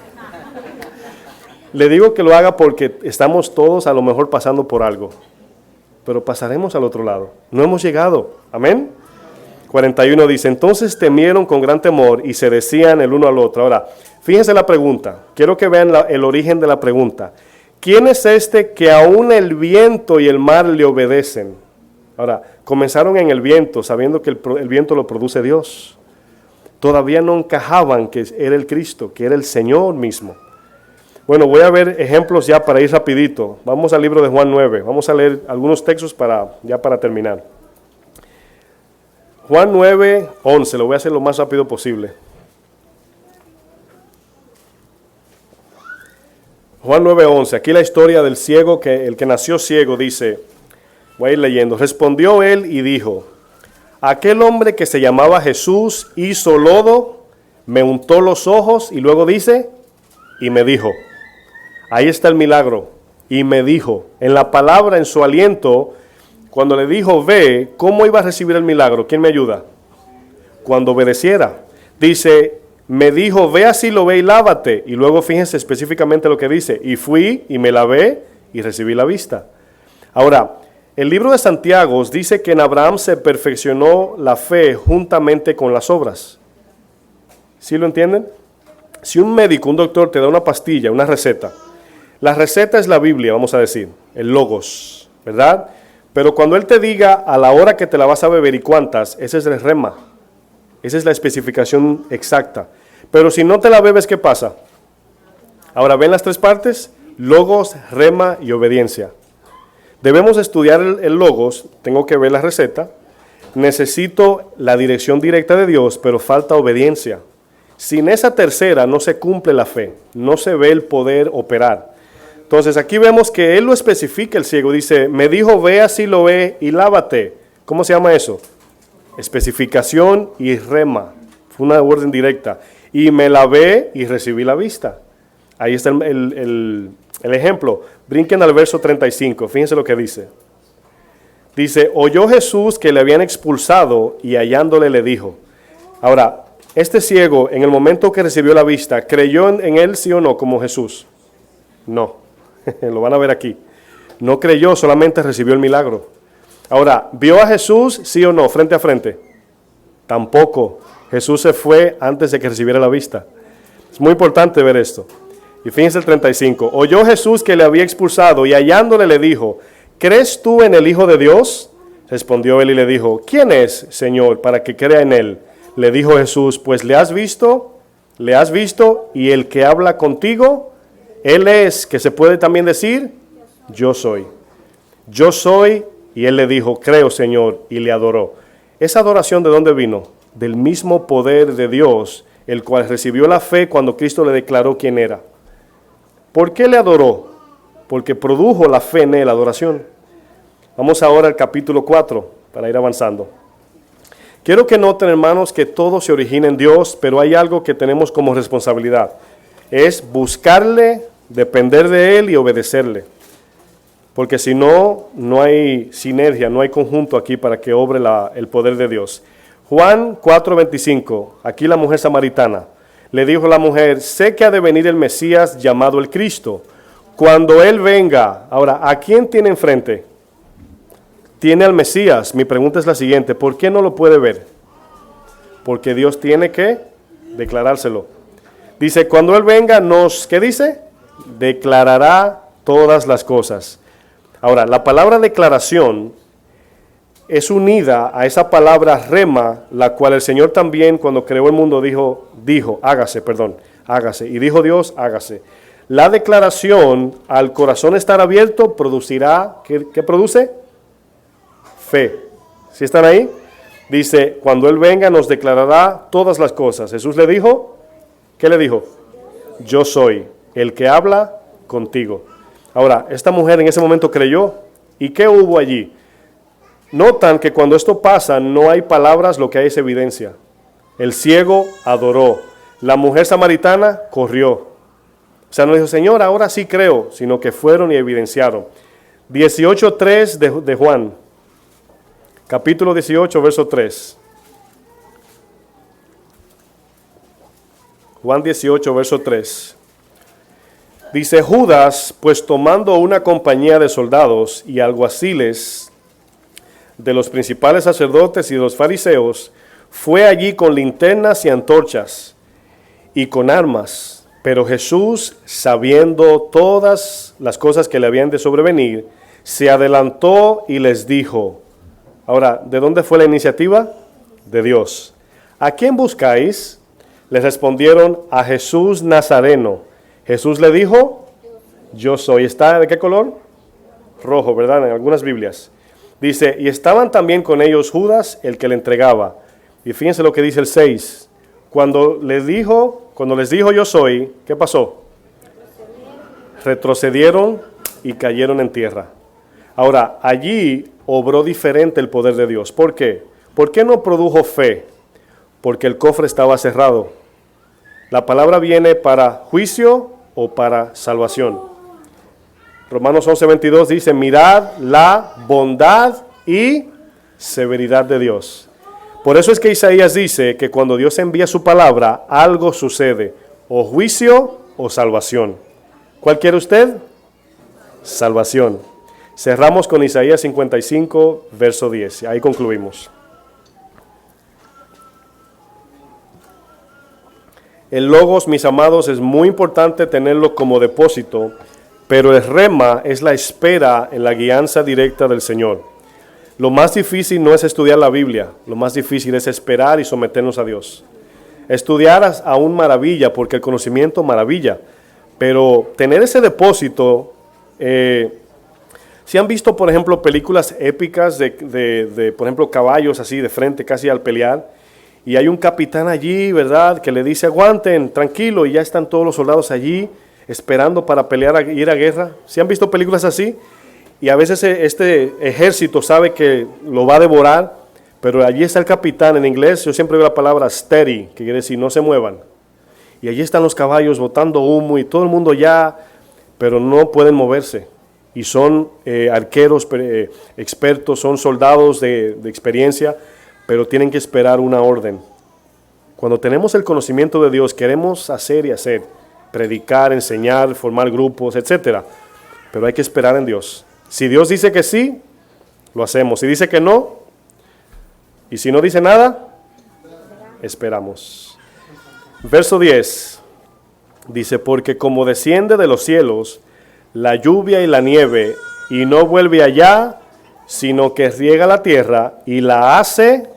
Le digo que lo haga porque estamos todos a lo mejor pasando por algo. Pero pasaremos al otro lado. No hemos llegado. Amén. 41 dice, entonces temieron con gran temor y se decían el uno al otro. Ahora, fíjense la pregunta. Quiero que vean el origen de la pregunta. ¿Quién es este que aún el viento y el mar le obedecen? Ahora, comenzaron en el viento, sabiendo que el viento lo produce Dios. Todavía no encajaban que era el Cristo, que era el Señor mismo. Bueno, voy a ver ejemplos ya para ir rapidito. Vamos al libro de Juan 9. Vamos a leer algunos textos para terminar. Juan 9, 11. Lo voy a hacer lo más rápido posible. Juan 9, 11. Aquí la historia del ciego, el que nació ciego, dice, voy a ir leyendo. Respondió él y dijo, aquel hombre que se llamaba Jesús hizo lodo, me untó los ojos y luego dice, y me dijo. Ahí está el milagro. Y me dijo, en la palabra, en su aliento, cuando le dijo, ve, ¿cómo iba a recibir el milagro? ¿Quién me ayuda? Cuando obedeciera. Dice, me dijo, ve así, lo ve y lávate. Y luego fíjense específicamente lo que dice. Y fui y me lavé y recibí la vista. Ahora, el libro de Santiago dice que en Abraham se perfeccionó la fe juntamente con las obras. ¿Sí lo entienden? Si un médico, un doctor te da una pastilla, una receta, la receta es la Biblia, vamos a decir, el Logos, ¿verdad? Pero cuando él te diga a la hora que te la vas a beber y cuántas, ese es el rema. Esa es la especificación exacta. Pero si no te la bebes, ¿qué pasa? Ahora, ¿ven las tres partes? Logos, rema y obediencia. Debemos estudiar el Logos, tengo que ver la receta, necesito la dirección directa de Dios, pero falta obediencia. Sin esa tercera no se cumple la fe, no se ve el poder operar. Entonces aquí vemos que él lo especifica el ciego, dice, me dijo, ve así lo ve y lávate. ¿Cómo se llama eso? Especificación y rema, fue una orden directa. Y me lavé y recibí la vista. Ahí está el ejemplo. Brinquen al verso 35, fíjense lo que dice. Dice, oyó Jesús que le habían expulsado y hallándole le dijo. Ahora, este ciego, en el momento que recibió la vista, ¿creyó en él sí o no como Jesús? No, lo van a ver aquí. No creyó, solamente recibió el milagro. Ahora, ¿vio a Jesús sí o no, frente a frente? Tampoco. Jesús se fue antes de que recibiera la vista. Es muy importante ver esto. Y fíjense el 35. Oyó Jesús que le había expulsado y hallándole le dijo, ¿crees tú en el Hijo de Dios? Respondió él y le dijo, ¿quién es, Señor, para que crea en él? Le dijo Jesús, pues le has visto, y el que habla contigo, él es, que se puede también decir, yo soy. Yo soy, y él le dijo, creo, Señor, y le adoró. ¿Esa adoración de dónde vino? Del mismo poder de Dios, el cual recibió la fe cuando Cristo le declaró quién era. ¿Por qué le adoró? porque produjo la fe en él, la adoración. Vamos ahora al capítulo 4, para ir avanzando. Quiero que noten, hermanos, que todo se origina en Dios, pero hay algo que tenemos como responsabilidad. Es buscarle, depender de él y obedecerle. Porque si no, no hay sinergia, no hay conjunto aquí para que obre el poder de Dios. Juan 4:25, aquí la mujer samaritana. Le dijo la mujer, sé que ha de venir el Mesías llamado el Cristo. Cuando Él venga, ahora, ¿a quién tiene enfrente? Tiene al Mesías. Mi pregunta es la siguiente, ¿por qué no lo puede ver? Porque Dios tiene que declarárselo. Dice, cuando Él venga ¿qué dice? Declarará todas las cosas. Ahora, la palabra declaración es unida a esa palabra rema, la cual el Señor también cuando creó el mundo dijo, hágase. Y dijo Dios, hágase. La declaración, al corazón estar abierto, producirá, ¿qué produce? Fe. ¿Sí están ahí? Dice, cuando Él venga nos declarará todas las cosas. Jesús le dijo, ¿qué le dijo? Yo soy el que habla contigo. Ahora, esta mujer en ese momento creyó. ¿Y qué hubo allí? Notan que cuando esto pasa no hay palabras, lo que hay es evidencia. El ciego adoró. La mujer samaritana corrió. O sea, no dijo, Señor, ahora sí creo, sino que fueron y evidenciaron. 18:3 de Juan. Capítulo 18, verso 3. Juan 18, verso 3. Dice, Judas, pues tomando una compañía de soldados y alguaciles de los principales sacerdotes y de los fariseos, fue allí con linternas y antorchas y con armas. Pero Jesús, sabiendo todas las cosas que le habían de sobrevenir, se adelantó y les dijo. Ahora, ¿de dónde fue la iniciativa? De Dios. ¿A quién buscáis? Les respondieron, a Jesús Nazareno. Jesús le dijo, yo soy. ¿Está de qué color? Rojo, ¿verdad? En algunas Biblias. Dice, y estaban también con ellos Judas, el que le entregaba. Y fíjense lo que dice el 6. Cuando les dijo yo soy, ¿qué pasó? Retrocedieron y cayeron en tierra. Ahora, allí obró diferente el poder de Dios. ¿Por qué? ¿Por qué no produjo fe? Porque el cofre estaba cerrado. La palabra viene para juicio o para salvación. Romanos 11:22 dice, mirad la bondad y severidad de Dios. Por eso es que Isaías dice que cuando Dios envía su palabra, algo sucede, o juicio o salvación. ¿Cuál quiere usted? Salvación. Cerramos con Isaías 55, verso 10. Ahí concluimos. El logos, mis amados, es muy importante tenerlo como depósito, pero el rema es la espera en la guianza directa del Señor. Lo más difícil no es estudiar la Biblia, lo más difícil es esperar y someternos a Dios. Estudiar aún maravilla, porque el conocimiento maravilla, pero tener ese depósito, si han visto, por ejemplo, películas épicas de, por ejemplo, caballos así de frente casi al pelear, y hay un capitán allí, ¿verdad?, que le dice, aguanten, tranquilo, y ya están todos los soldados allí, esperando para pelear, ir a guerra. ¿Sí han visto películas así? Y a veces este ejército sabe que lo va a devorar, pero allí está el capitán. En inglés yo siempre veo la palabra steady, que quiere decir no se muevan. Y allí están los caballos botando humo y todo el mundo ya, pero no pueden moverse. Y son arqueros expertos, son soldados de experiencia, pero tienen que esperar una orden. Cuando tenemos el conocimiento de Dios, queremos hacer y hacer, predicar, enseñar, formar grupos, etc. Pero hay que esperar en Dios. Si Dios dice que sí, lo hacemos. Si dice que no, y si no dice nada, esperamos. Verso 10 dice, porque como desciende de los cielos la lluvia y la nieve, y no vuelve allá, sino que riega la tierra y la hace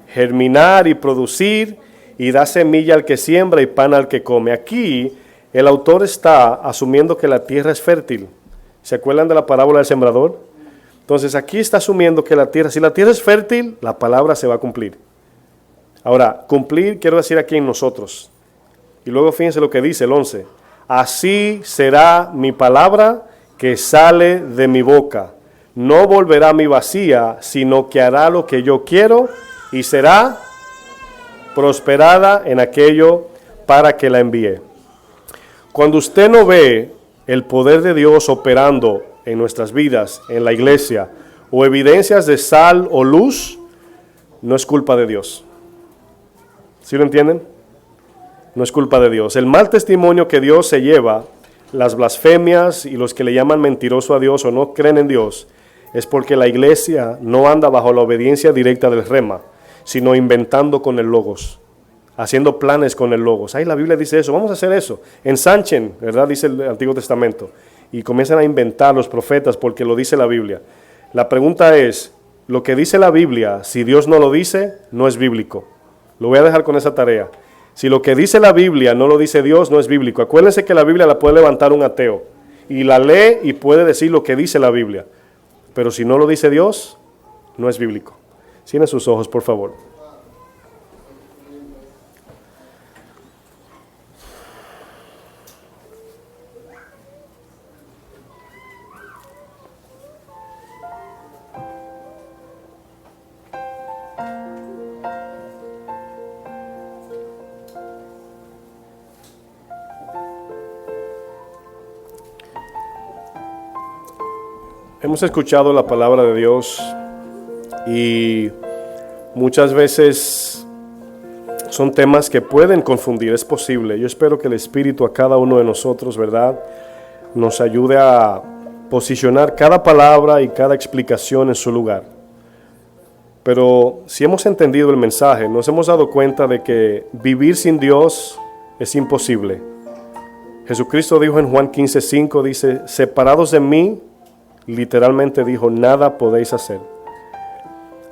germinar y producir, y da semilla al que siembra y pan al que come. Aquí el autor está asumiendo que la tierra es fértil. ¿Se acuerdan de la parábola del sembrador? Entonces aquí está asumiendo que la tierra, si la tierra es fértil, la palabra se va a cumplir. Ahora, cumplir quiero decir aquí en nosotros. Y luego fíjense lo que dice el 11. Así será mi palabra que sale de mi boca no volverá a mí vacía, sino que hará lo que yo quiero y será prosperada en aquello para que la envíe. Cuando usted no ve el poder de Dios operando en nuestras vidas, en la iglesia, o evidencias de sal o luz, no es culpa de Dios. ¿Sí lo entienden? No es culpa de Dios. El mal testimonio que Dios se lleva, las blasfemias y los que le llaman mentiroso a Dios o no creen en Dios, es porque la iglesia no anda bajo la obediencia directa del rema, sino inventando con el logos, haciendo planes con el logos. Ahí la Biblia dice eso, vamos a hacer eso. Ensanchen, ¿verdad? Dice el Antiguo Testamento. Y comienzan a inventar los profetas porque lo dice la Biblia. La pregunta es, lo que dice la Biblia, si Dios no lo dice, no es bíblico. Lo voy a dejar con esa tarea. Si lo que dice la Biblia no lo dice Dios, no es bíblico. Acuérdense que la Biblia la puede levantar un ateo y la lee y puede decir lo que dice la Biblia. Pero si no lo dice Dios, no es bíblico. Cierren sus ojos, por favor. Hemos escuchado la palabra de Dios y muchas veces son temas que pueden confundir, es posible. Yo espero que el Espíritu a cada uno de nosotros, ¿verdad?, nos ayude a posicionar cada palabra y cada explicación en su lugar. Pero si hemos entendido el mensaje, nos hemos dado cuenta de que vivir sin Dios es imposible. Jesucristo dijo en Juan 15:5, dice, separados de mí, literalmente dijo, nada podéis hacer.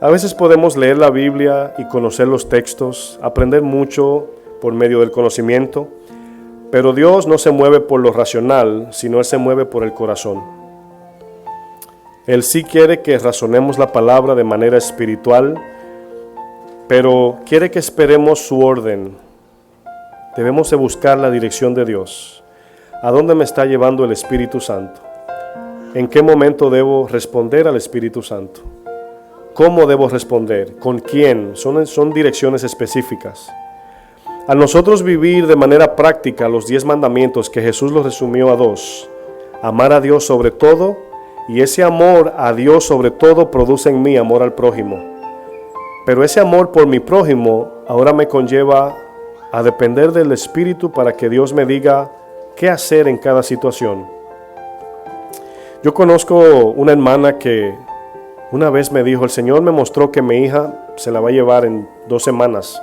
A veces podemos leer la Biblia y conocer los textos, aprender mucho por medio del conocimiento, pero Dios no se mueve por lo racional, sino Él se mueve por el corazón. Él sí quiere que razonemos la palabra de manera espiritual, pero quiere que esperemos su orden. Debemos de buscar la dirección de Dios. ¿A dónde me está llevando el Espíritu Santo? ¿En qué momento debo responder al Espíritu Santo? ¿Cómo debo responder? ¿Con quién? Son direcciones específicas. Al nosotros vivir de manera práctica los 10 mandamientos que Jesús los resumió a 2, amar a Dios sobre todo, y ese amor a Dios sobre todo produce en mí amor al prójimo. Pero ese amor por mi prójimo ahora me conlleva a depender del Espíritu para que Dios me diga qué hacer en cada situación. Yo conozco una hermana que una vez me dijo, el Señor me mostró que mi hija se la va a llevar en 2 semanas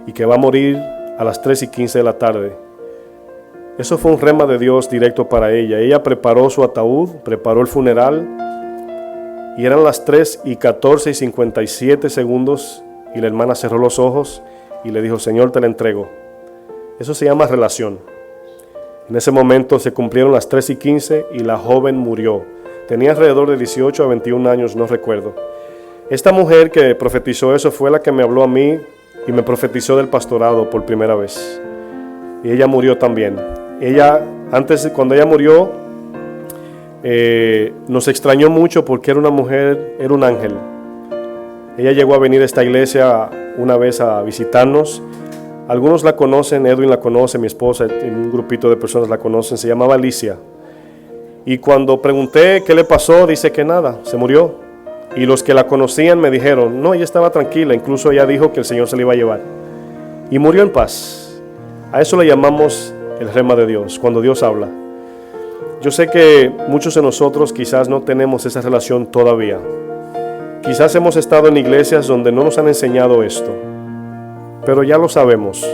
y que va a morir a las 3:15 de la tarde. Eso fue un rema de Dios directo para ella. Ella preparó su ataúd, preparó el funeral y eran las 3:14 y 57 segundos y la hermana cerró los ojos y le dijo, Señor, te la entrego. Eso se llama relación. En ese momento se cumplieron las 3:15 y la joven murió. Tenía alrededor de 18 a 21 años, no recuerdo. Esta mujer que profetizó eso fue la que me habló a mí y me profetizó del pastorado por primera vez. Y ella murió también. Cuando ella murió, nos extrañó mucho porque era una mujer, era un ángel. Ella llegó a venir a esta iglesia una vez a visitarnos. Algunos la conocen, Edwin la conoce, mi esposa y un grupito de personas la conocen, se llamaba Alicia. Y cuando pregunté qué le pasó, dice que nada, se murió. Y los que la conocían me dijeron, no, ella estaba tranquila, incluso ella dijo que el Señor se la iba a llevar. Y murió en paz. A eso le llamamos el rema de Dios, cuando Dios habla. Yo sé que muchos de nosotros quizás no tenemos esa relación todavía. Quizás hemos estado en iglesias donde no nos han enseñado esto. Pero ya lo sabemos.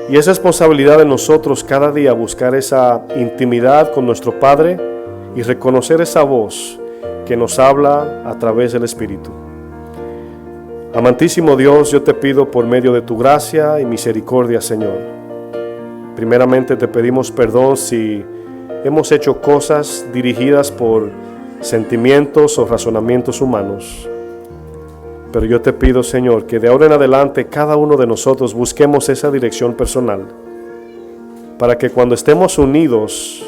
Y es responsabilidad de nosotros cada día buscar esa intimidad con nuestro Padre y reconocer esa voz que nos habla a través del Espíritu. Amantísimo Dios, yo te pido por medio de tu gracia y misericordia, Señor. Primeramente te pedimos perdón si hemos hecho cosas dirigidas por sentimientos o razonamientos humanos. Pero yo te pido, Señor, que de ahora en adelante cada uno de nosotros busquemos esa dirección personal, para que cuando estemos unidos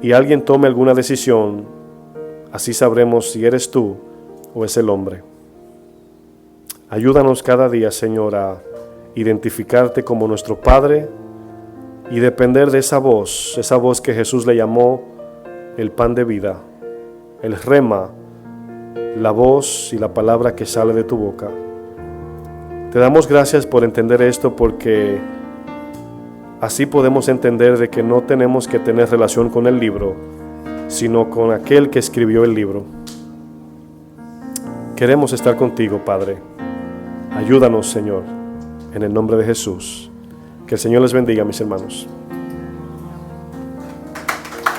y alguien tome alguna decisión, así sabremos si eres tú o es el hombre. Ayúdanos cada día, Señor, a identificarte como nuestro Padre y depender de esa voz que Jesús le llamó el pan de vida, el rema, la voz y la palabra que sale de tu boca. Te damos gracias por entender esto, porque así podemos entender de que no tenemos que tener relación con el libro, sino con aquel que escribió el libro. Queremos estar contigo, Padre. Ayúdanos, Señor, en el nombre de Jesús. Que el Señor les bendiga, mis hermanos.